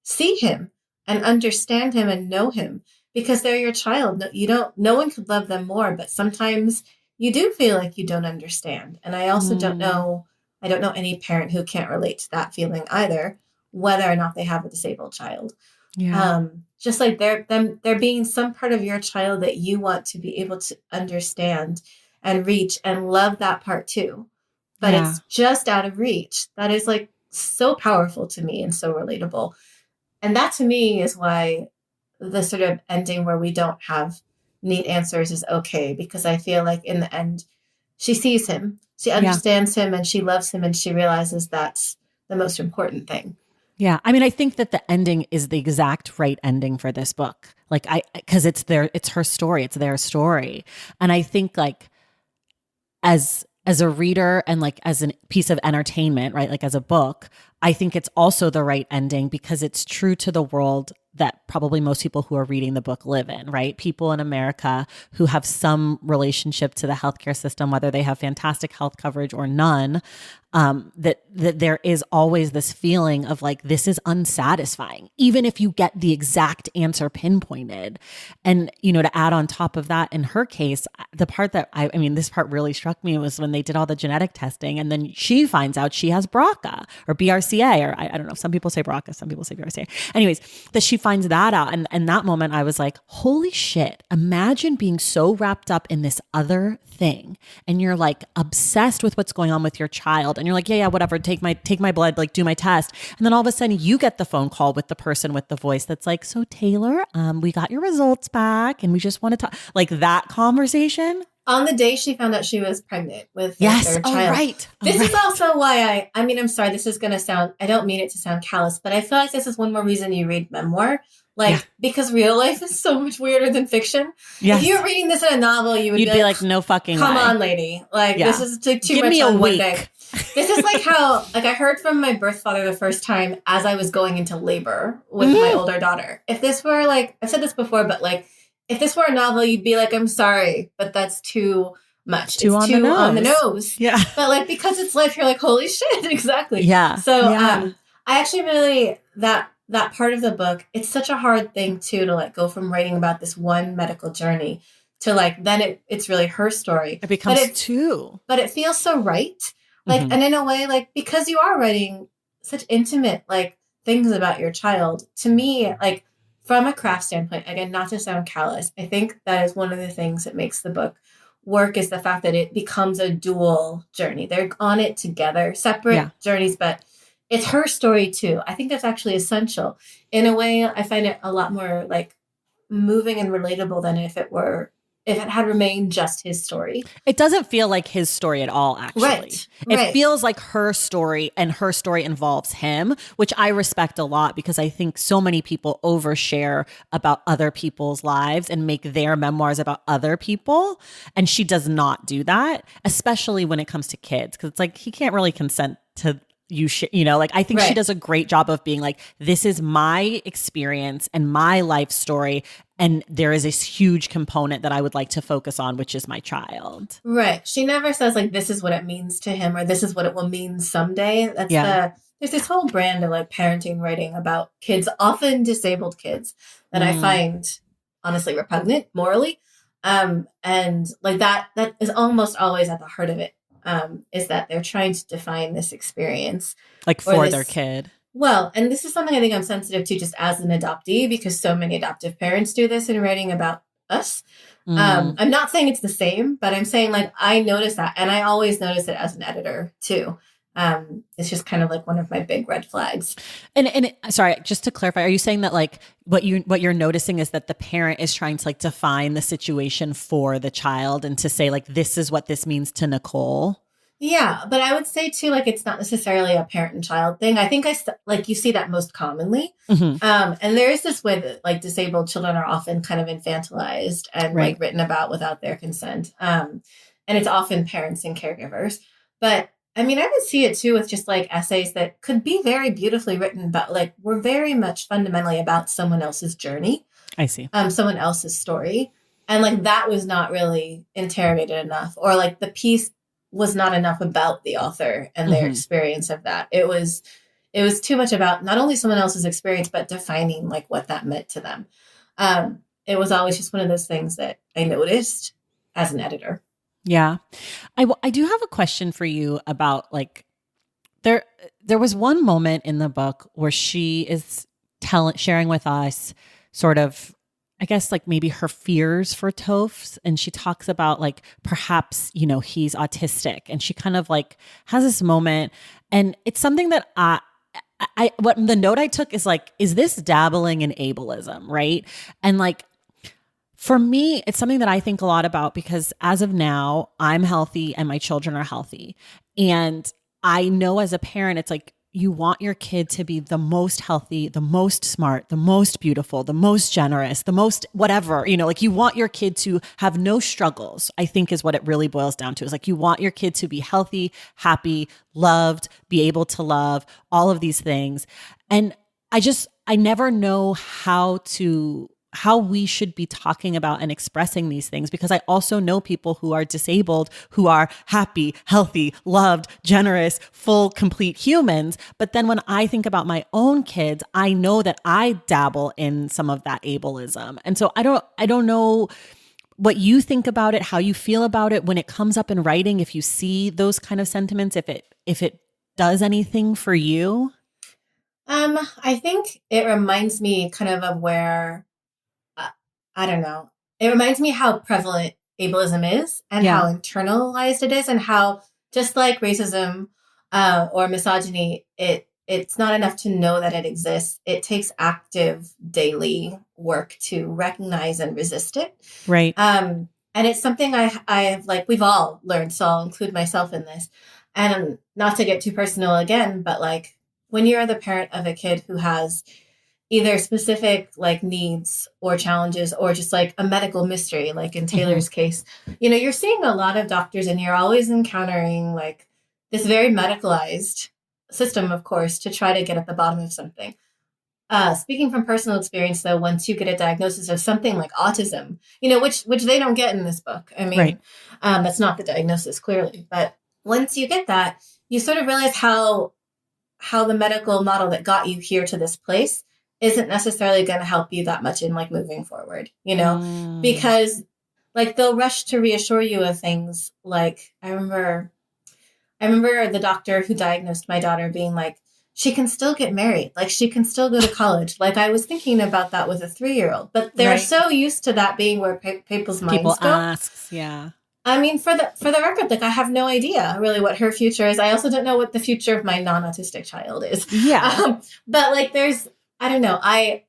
see him and understand him and know him, because they're your child. No one could love them more, but sometimes you do feel like you don't understand. And I also don't know any parent who can't relate to that feeling either, whether or not they have a disabled child. Yeah. Just like there being some part of your child that you want to be able to understand and reach and love that part too. But it's just out of reach. That is like so powerful to me and so relatable. And that to me is why the sort of ending where we don't have neat answers is okay, because I feel like in the end, she sees him, she understands him, and she loves him, and she realizes that's the most important thing. Yeah. I mean, I think that the ending is the exact right ending for this book. Like because it's her story, it's their story. And I think like as a reader and like as a piece of entertainment, right? Like as a book, I think it's also the right ending because it's true to the world that probably most people who are reading the book live in, right? People in America who have some relationship to the healthcare system, whether they have fantastic health coverage or none, that there is always this feeling of like, this is unsatisfying, even if you get the exact answer pinpointed. And, to add on top of that, in her case, the part that I mean, this part really struck me was when they did all the genetic testing and then she finds out she has BRCA or BRCA, or I don't know, some people say BRCA, some people say BRCA. Anyways, that she finds that out. And that moment I was like, holy shit, imagine being so wrapped up in this other thing and you're like obsessed with what's going on with your child and you're like, yeah, whatever, take my blood, like do my test. And then all of a sudden you get the phone call with the person with the voice that's like, so Taylor, we got your results back and we just want to talk. Like that conversation. On the day she found out she was pregnant with their third child. Right. This is also why I mean, I'm sorry, this is going to sound, I don't mean it to sound callous, but I feel like this is one more reason you read memoir. Because real life is so much weirder than fiction. Yes. If you were reading this in a novel, you'd be like, no fucking come way. On, lady. Like, this is too Give much me on a one week. day. This is like how, like I heard from my birth father the first time as I was going into labor with my older daughter. If this were like, I've said this before, but like, if this were a novel, you'd be like, I'm sorry, but that's too much. It's too on the nose. Yeah. But like, because it's life, you're like, holy shit. Exactly. Yeah. So, I actually really, that part of the book, it's such a hard thing too, to like go from writing about this one medical journey to like, then it's really her story. It becomes two. But it feels so right. Like, and in a way, like, because you are writing such intimate, like things about your child, to me, like from a craft standpoint, again, not to sound callous, I think that is one of the things that makes the book work, is the fact that it becomes a dual journey. They're on it together, separate journeys, but it's her story too. I think that's actually essential. In a way, I find it a lot more like moving and relatable than if it were if it had remained just his story. It doesn't feel like his story at all, actually. Right. It feels like her story, and her story involves him, which I respect a lot because I think so many people overshare about other people's lives and make their memoirs about other people. And she does not do that, especially when it comes to kids, because it's like he can't really consent to like I think she does a great job of being like, this is my experience and my life story, and there is this huge component that I would like to focus on, which is my child. Right. She never says like, this is what it means to him, or this is what it will mean someday. There's this whole brand of like parenting writing about kids, often disabled kids, that I find honestly repugnant morally. And like that is almost always at the heart of it. Is that they're trying to define this experience. Like for their kid. Well, and this is something I think I'm sensitive to just as an adoptee, because so many adoptive parents do this in writing about us. I'm not saying it's the same, but I'm saying like I notice that, and I always notice it as an editor too. It's just kind of like one of my big red flags. And sorry, just to clarify, are you saying that like what you're noticing is that the parent is trying to like define the situation for the child and to say like, this is what this means to Nicole? Yeah, but I would say too, like, it's not necessarily a parent and child thing. I think like you see that most commonly. And there is this way that like disabled children are often kind of infantilized and like written about without their consent. And it's often parents and caregivers. But I mean, I would see it too with just like essays that could be very beautifully written, but like we're very much fundamentally about someone else's journey. I see. Someone else's story. And like that was not really interrogated enough, or like the piece was not enough about the author and their experience of that. It was too much about not only someone else's experience, but defining like what that meant to them. It was always just one of those things that I noticed as an editor. Yeah. I do have a question for you about like, there was one moment in the book where she is sharing with us sort of, I guess like maybe her fears for Tophs. And she talks about like, perhaps, he's autistic, and she kind of like has this moment, and it's something that what the note I took is like, is this dabbling in ableism? Right. And like, for me, it's something that I think a lot about, because as of now, I'm healthy and my children are healthy. And I know as a parent, it's like, you want your kid to be the most healthy, the most smart, the most beautiful, the most generous, the most whatever, like you want your kid to have no struggles, I think is what it really boils down to. Is like, you want your kid to be healthy, happy, loved, be able to love, all of these things. And I never know how we should be talking about and expressing these things, because I also know people who are disabled, who are happy, healthy, loved, generous, full, complete humans. But then when I think about my own kids, I know that I dabble in some of that ableism. And so I don't know what you think about it, how you feel about it when it comes up in writing, if you see those kind of sentiments, if it does anything for you. I think it reminds me kind of where, I don't know. It reminds me how prevalent ableism is, and how internalized it is, and how just like racism or misogyny, it's not enough to know that it exists. It takes active daily work to recognize and resist it. Right. And it's something I've like, we've all learned, so I'll include myself in this. And not to get too personal again, but like when you're the parent of a kid who has either specific like needs or challenges, or just like a medical mystery, like in Taylor's case, you're seeing a lot of doctors, and you're always encountering like this very medicalized system, of course, to try to get at the bottom of something. Speaking from personal experience, though, once you get a diagnosis of something like autism, which they don't get in this book. I mean, that's not the diagnosis, clearly. But once you get that, you sort of realize how the medical model that got you here to this place isn't necessarily going to help you that much in like moving forward, because like they'll rush to reassure you of things. Like I remember the doctor who diagnosed my daughter being like, she can still get married. Like she can still go to college. Like I was thinking about that with a 3-year-old, but they're so used to that being where people's minds go. Asks, yeah. I mean, for the record, like I have no idea really what her future is. I also don't know what the future of my non-autistic child is. Yeah. But like I don't know. I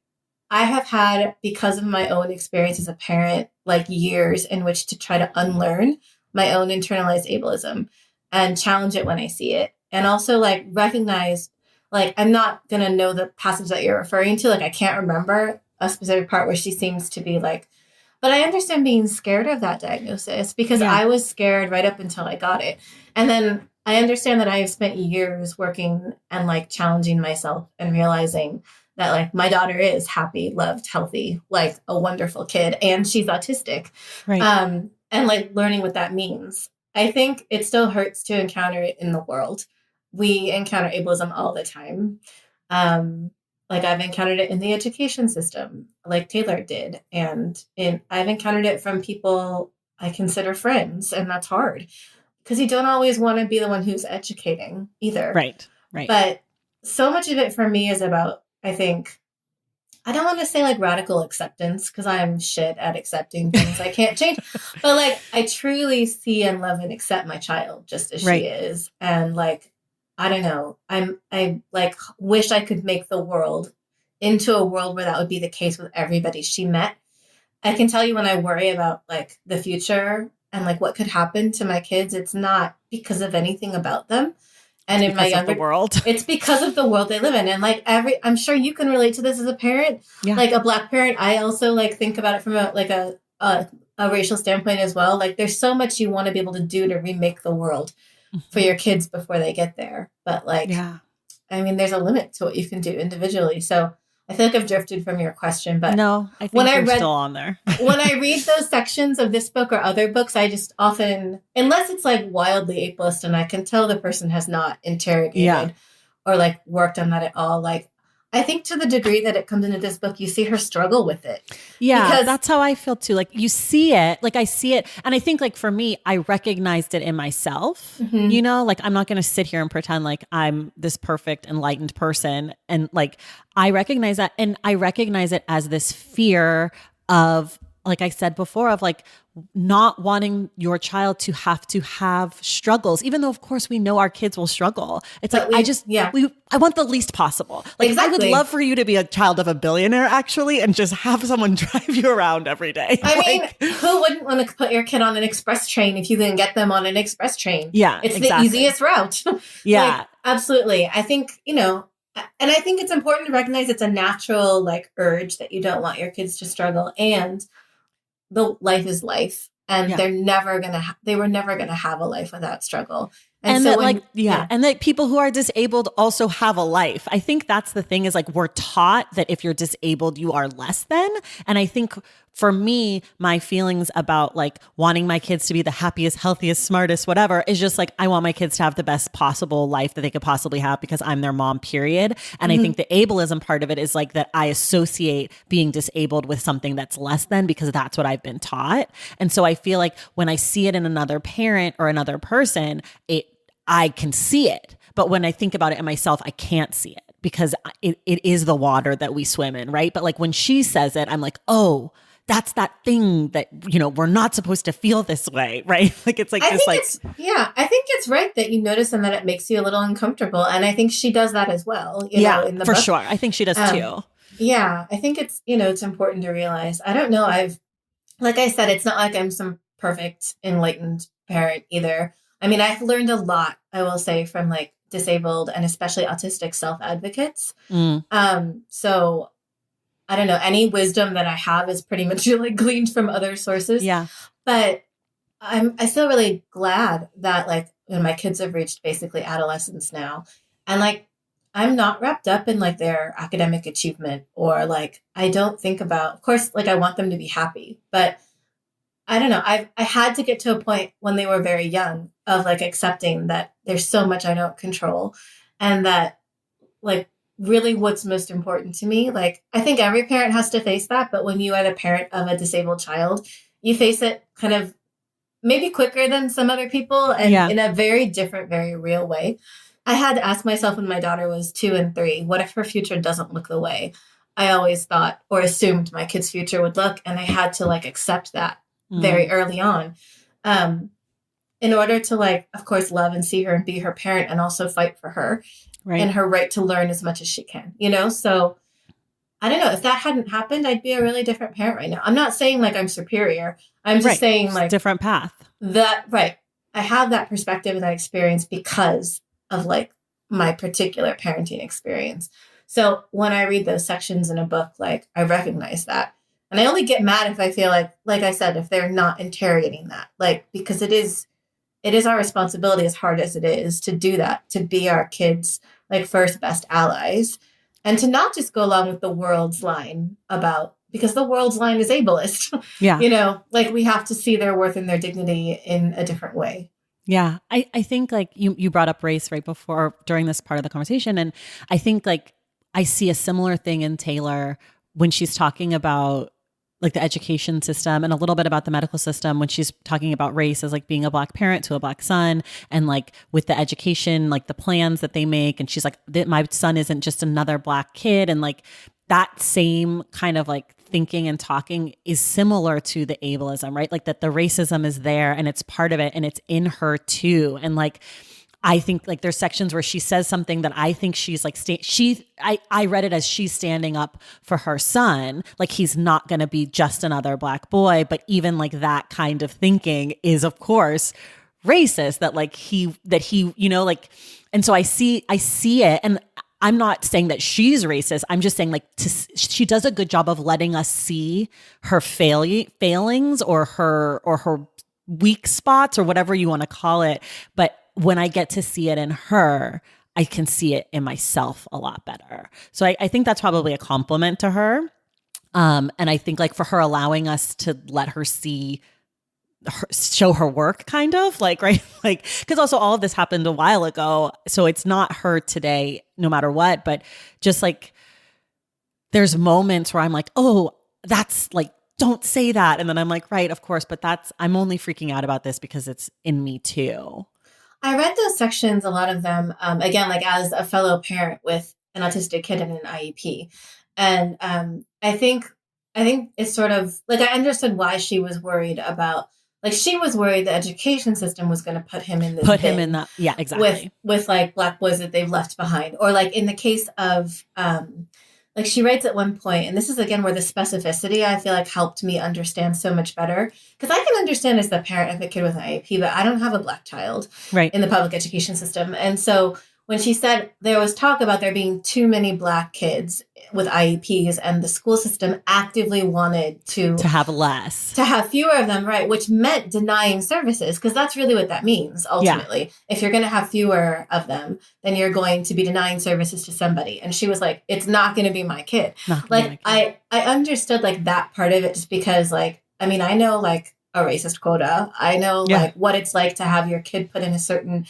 I have had, because of my own experience as a parent, like years in which to try to unlearn my own internalized ableism and challenge it when I see it. And also like recognize, like, I'm not going to know the passage that you're referring to. Like, I can't remember a specific part where she seems to be like, but I understand being scared of that diagnosis because I was scared right up until I got it. And then I understand that I have spent years working and like challenging myself and realizing that like my daughter is happy, loved, healthy, like a wonderful kid, and she's autistic. Right. And like learning what that means. I think it still hurts to encounter it in the world. We encounter ableism all the time. Like I've encountered it in the education system, like Taylor did. And I've encountered it from people I consider friends, and that's hard because you don't always want to be the one who's educating either. Right. But so much of it for me is about, I think, I don't want to say like radical acceptance because I'm shit at accepting things I can't change. But like I truly see and love and accept my child just as she is. And like, I don't know, I like wish I could make the world into a world where that would be the case with everybody she met. I can tell you when I worry about like the future and like what could happen to my kids, it's not because of anything about them. And in my younger world, it's because of the world they live in. And like I'm sure you can relate to this as a parent, like a Black parent. I also like think about it from a racial standpoint as well. Like there's so much you want to be able to do to remake the world for your kids before they get there. But like, I mean, there's a limit to what you can do individually. So I feel like I've drifted from your question, but no, I think you're still on there. When I read those sections of this book or other books, I just often, unless it's like wildly ableist and I can tell the person has not interrogated or like worked on that at all, like I think to the degree that it comes into this book, you see her struggle with it. Yeah, because that's how I feel too. Like you see it, like I see it. And I think like for me, I recognized it in myself, you know, like I'm not going to sit here and pretend like I'm this perfect enlightened person. And like, I recognize that. And I recognize it as this fear of, like I said before, of like not wanting your child to have struggles, even though of course we know our kids will struggle. It's but like, I want the least possible. Like I would love for you to be a child of a billionaire actually, and just have someone drive you around every day. I mean, who wouldn't want to put your kid on an express train if you can get them on an express train? Yeah, it's the easiest route. Yeah, like, absolutely. I think, you know, and I think it's important to recognize it's a natural like urge that you don't want your kids to struggle, and the life is life, and they were never gonna have a life without struggle. And so and that people who are disabled also have a life. I think that's the thing is like we're taught that if you're disabled, you are less than. And I think for me, my feelings about like wanting my kids to be the happiest, healthiest, smartest, whatever, is just like I want my kids to have the best possible life that they could possibly have because I'm their mom, period. And I think the ableism part of it is like that I associate being disabled with something that's less than because that's what I've been taught. And so I feel like when I see it in another parent or another person, I can see it. But when I think about it in myself, I can't see it because it is the water that we swim in, right? But like when she says it, I'm like, oh, that's that thing that, you know, we're not supposed to feel this way, right? Like it's like I think it's right that you notice and that it makes you a little uncomfortable. And I think she does that as well. You know, in the book. Sure. I think she does too. Yeah. I think it's, you know, it's important to realize. I don't know. Like I said, it's not like I'm some perfect enlightened parent either. I mean, I've learned a lot, I will say, from like disabled and especially autistic self-advocates. So I don't know, any wisdom that I have is pretty much like gleaned from other sources. Yeah. But I feel really glad that like when my kids have reached basically adolescence now, and like I'm not wrapped up in like their academic achievement, or like I don't think about, of course, like I want them to be happy, but I don't know. I had to get to a point when they were very young of like accepting that there's so much I don't control, and that like really what's most important to me. Like I think every parent has to face that, but when you are the parent of a disabled child, you face it kind of maybe quicker than some other people, and in a very different, very real way. I had to ask myself when my daughter was 2 and 3, what if her future doesn't look the way I always thought or assumed my kid's future would look? And I had to like accept that very early on, in order to like, of course, love and see her and be her parent, and also fight for her and her right to learn as much as she can, you know? So I don't know, if that hadn't happened, I'd be a really different parent right now. I'm not saying like I'm superior. I'm just saying Just like different path. that, right. I have that perspective and that experience because of like my particular parenting experience. So when I read those sections in a book, like I recognize that. And I only get mad if I feel like I said, if they're not interrogating that, like, because it is our responsibility, as hard as it is, to do that, to be our kids' like first best allies, and to not just go along with the world's line about, because the world's line is ableist. Yeah. Like we have to see their worth and their dignity in a different way. Yeah. I think like you brought up race right before during this part of the conversation. And I think like I see a similar thing in Taylor when she's talking about like the education system and a little bit about the medical system when she's talking about race as like being a Black parent to a Black son, and like with the education, like the plans that they make. And she's like, my son isn't just another Black kid. And like that same kind of like thinking and talking is similar to the ableism, right? Like that the racism is there and it's part of it and it's in her too. And like, I think like there's sections where she says something that I think she's like, I read it as she's standing up for her son. Like he's not going to be just another Black boy. But even like that kind of thinking is of course racist, that he, like, and so I see it. And I'm not saying that she's racist. I'm just saying like she does a good job of letting us see her failings or her weak spots or whatever you want to call it. But when I get to see it in her, I can see it in myself a lot better. So I think that's probably a compliment to her. And I think like for her allowing us to let her show her work kind of like, right? Like, because also all of this happened a while ago. So it's not her today, no matter what, but just like there's moments where I'm like, oh, that's like, don't say that. And then I'm like, right, of course, but I'm only freaking out about this because it's in me too. I read those sections, a lot of them, again, like as a fellow parent with an autistic kid and an IEP. And I think it's sort of like I understood why she was worried about, like she was worried the education system was going to put him in that. Yeah, exactly. With like Black boys that they've left behind. Or like in the case of, like she writes at one point, and this is again where the specificity I feel like helped me understand so much better. Because I can understand as the parent of a kid with an IEP, but I don't have a Black child in the public education system. And so when she said there was talk about there being too many Black kids with IEPs and the school system actively wanted to have less, to have fewer of them, right? Which meant denying services, because that's really what that means ultimately. Yeah. If you're going to have fewer of them, then you're going to be denying services to somebody. And she was like, it's not going to be my kid. Like I understood like that part of it, just because like, I mean, I know like a racist quota. I know like what it's like to have your kid put in a certain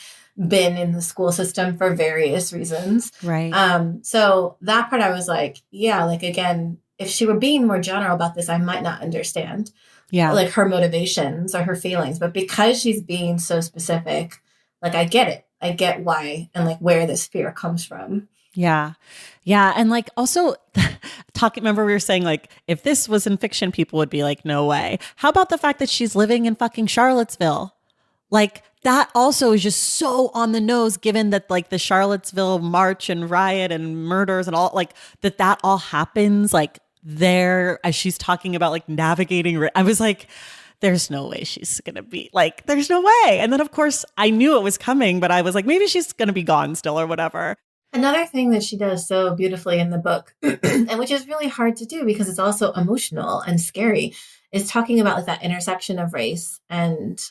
bin in the school system for various reasons. Right. So that part I was like, yeah, like again, if she were being more general about this, I might not understand like her motivations or her feelings. But because she's being so specific, like I get it. I get why and like where this fear comes from. Yeah. Yeah. And like also remember we were saying like, if this was in fiction, people would be like, no way. How about the fact that she's living in fucking Charlottesville? Like that also is just so on the nose, given that like the Charlottesville march and riot and murders and all like that all happens like there as she's talking about like navigating. I was like, there's no way she's going to be like, there's no way. And then of course I knew it was coming, but I was like, maybe she's going to be gone still or whatever. Another thing that she does so beautifully in the book, and which is really hard to do because it's also emotional and scary, is talking about like that intersection of race and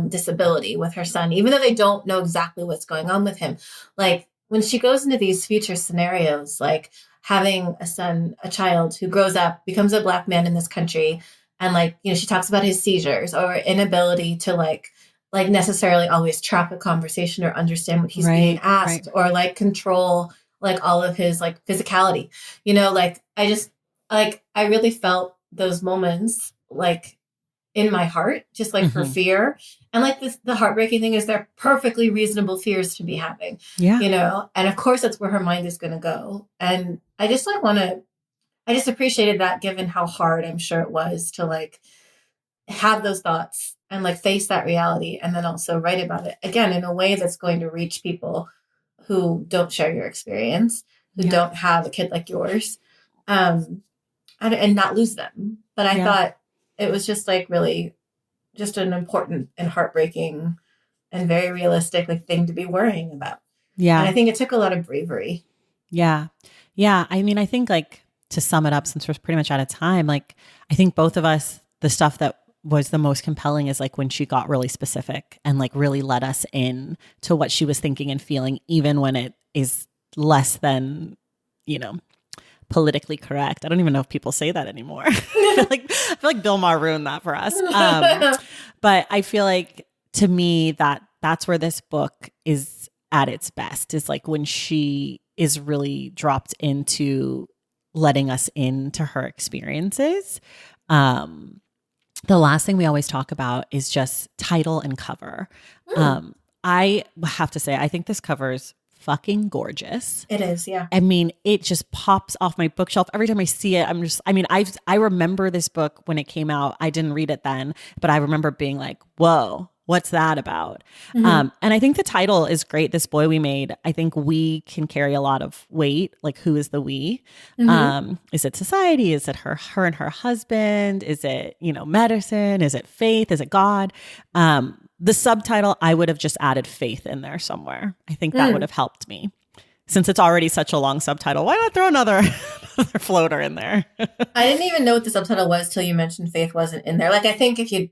disability with her son, even though they don't know exactly what's going on with him. Like when she goes into these future scenarios, like having a child who grows up, becomes a Black man in this country, and like, you know, she talks about his seizures or inability to like necessarily always track a conversation or understand what he's being asked or like control like all of his like physicality, you know, like I really felt those moments like in my heart, just like for fear. And like the heartbreaking thing is they're perfectly reasonable fears to be having, you know, and of course that's where her mind is going to go. And I just like I just appreciated that, given how hard I'm sure it was to like have those thoughts and like face that reality and then also write about it again in a way that's going to reach people who don't share your experience, who don't have a kid like yours. and not lose them. But I thought it was just like really just an important and heartbreaking and very realistic like thing to be worrying about. Yeah. And I think it took a lot of bravery. Yeah. Yeah. I mean, I think like to sum it up, since we're pretty much out of time, like I think both of us, the stuff that was the most compelling is like when she got really specific and like really let us in to what she was thinking and feeling, even when it is less than, you know, politically correct. I don't even know if people say that anymore. I feel like Bill Maher ruined that for us. But I feel like to me that's where this book is at its best, is like when she is really dropped into letting us into her experiences. The last thing we always talk about is just title and cover. I have to say, I think this cover is fucking gorgeous. It is, yeah. I mean, it just pops off my bookshelf every time I see it. I remember this book when it came out. I didn't read it then, but I remember being like, whoa, what's that about? And I think the title is great. This Boy We Made. I think we can carry a lot of weight. Like, who is the we? Is it society? Is it her and her husband? Is it, you know, medicine? Is it faith? Is it God? The subtitle, I would have just added faith in there somewhere. I think that would have helped me. Since it's already such a long subtitle, why not throw another floater in there? I didn't even know what the subtitle was till you mentioned faith wasn't in there. Like, I think it's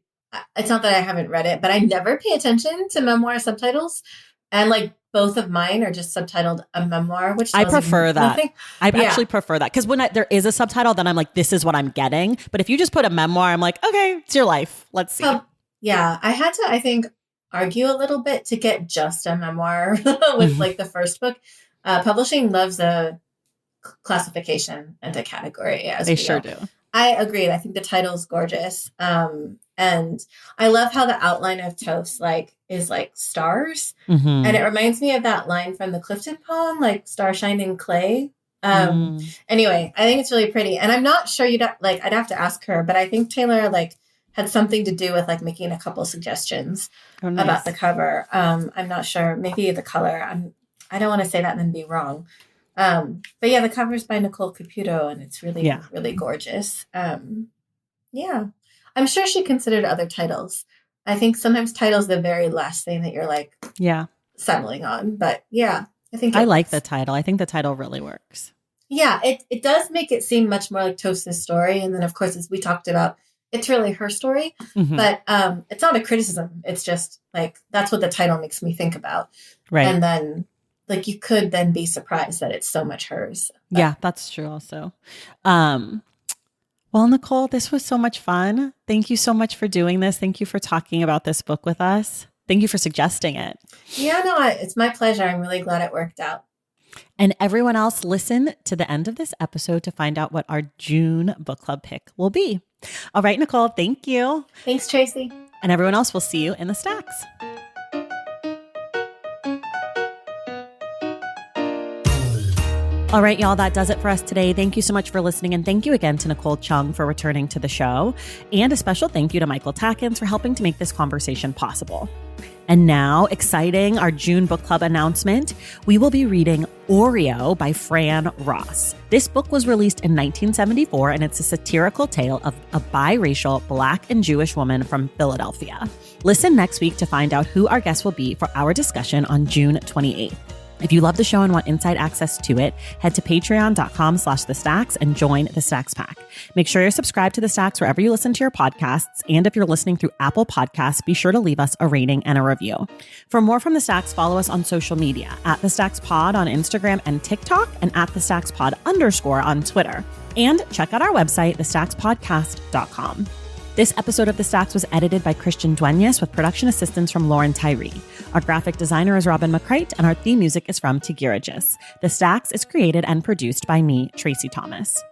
not that I haven't read it, but I never pay attention to memoir subtitles. And like both of mine are just subtitled a memoir, which I prefer that. Nothing. I actually prefer that. Because when there is a subtitle, then I'm like, this is what I'm getting. But if you just put a memoir, I'm like, okay, it's your life. Let's see. Yeah, I had to, I think, argue a little bit to get just a memoir with like the first book. Publishing loves a classification and a category. As they sure do. I agree. I think the title's gorgeous. And I love how the outline of toast like is like stars. And it reminds me of that line from the Clifton poem, like star shining clay. Anyway, I think it's really pretty. And I'm not sure I'd have to ask her, but I think Taylor like had something to do with like making a couple suggestions about the cover. I'm not sure. Maybe the color. I don't want to say that and then be wrong. But yeah, the cover's by Nicole Caputo and it's really, really gorgeous. Yeah. I'm sure she considered other titles. I think sometimes title's the very last thing that you're like settling on. But yeah, I think I like the title. I think the title really works. Yeah, it does make it seem much more like Toast's story. And then of course, as we talked about, it's really her story, but it's not a criticism. It's just like, that's what the title makes me think about. Right. And then like, you could then be surprised that it's so much hers. But. Yeah, that's true also. Well, Nicole, this was so much fun. Thank you so much for doing this. Thank you for talking about this book with us. Thank you for suggesting it. Yeah, no, it's my pleasure. I'm really glad it worked out. And everyone else, listen to the end of this episode to find out what our June book club pick will be. All right, Nicole, thank you. Thanks, Tracy. And everyone else, we'll see you in the stacks. All right, y'all, that does it for us today. Thank you so much for listening. And thank you again to Nicole Chung for returning to the show. And a special thank you to Michael Tackins for helping to make this conversation possible. And now, exciting, our June book club announcement. We will be reading Oreo by Fran Ross. This book was released in 1974, and it's a satirical tale of a biracial Black and Jewish woman from Philadelphia. Listen next week to find out who our guest will be for our discussion on June 28th. If you love the show and want inside access to it, head to patreon.com/thestacks and join the Stacks Pack. Make sure you're subscribed to the Stacks wherever you listen to your podcasts. And if you're listening through Apple Podcasts, be sure to leave us a rating and a review. For more from the Stacks, follow us on social media at The Stacks Pod on Instagram and TikTok and at The Stacks Pod _ on Twitter. And check out our website, thestackspodcast.com. This episode of The Stacks was edited by Christian Duenas with production assistance from Lauren Tyree. Our graphic designer is Robin McCrite, and our theme music is from Tigirigis. The Stacks is created and produced by me, Tracy Thomas.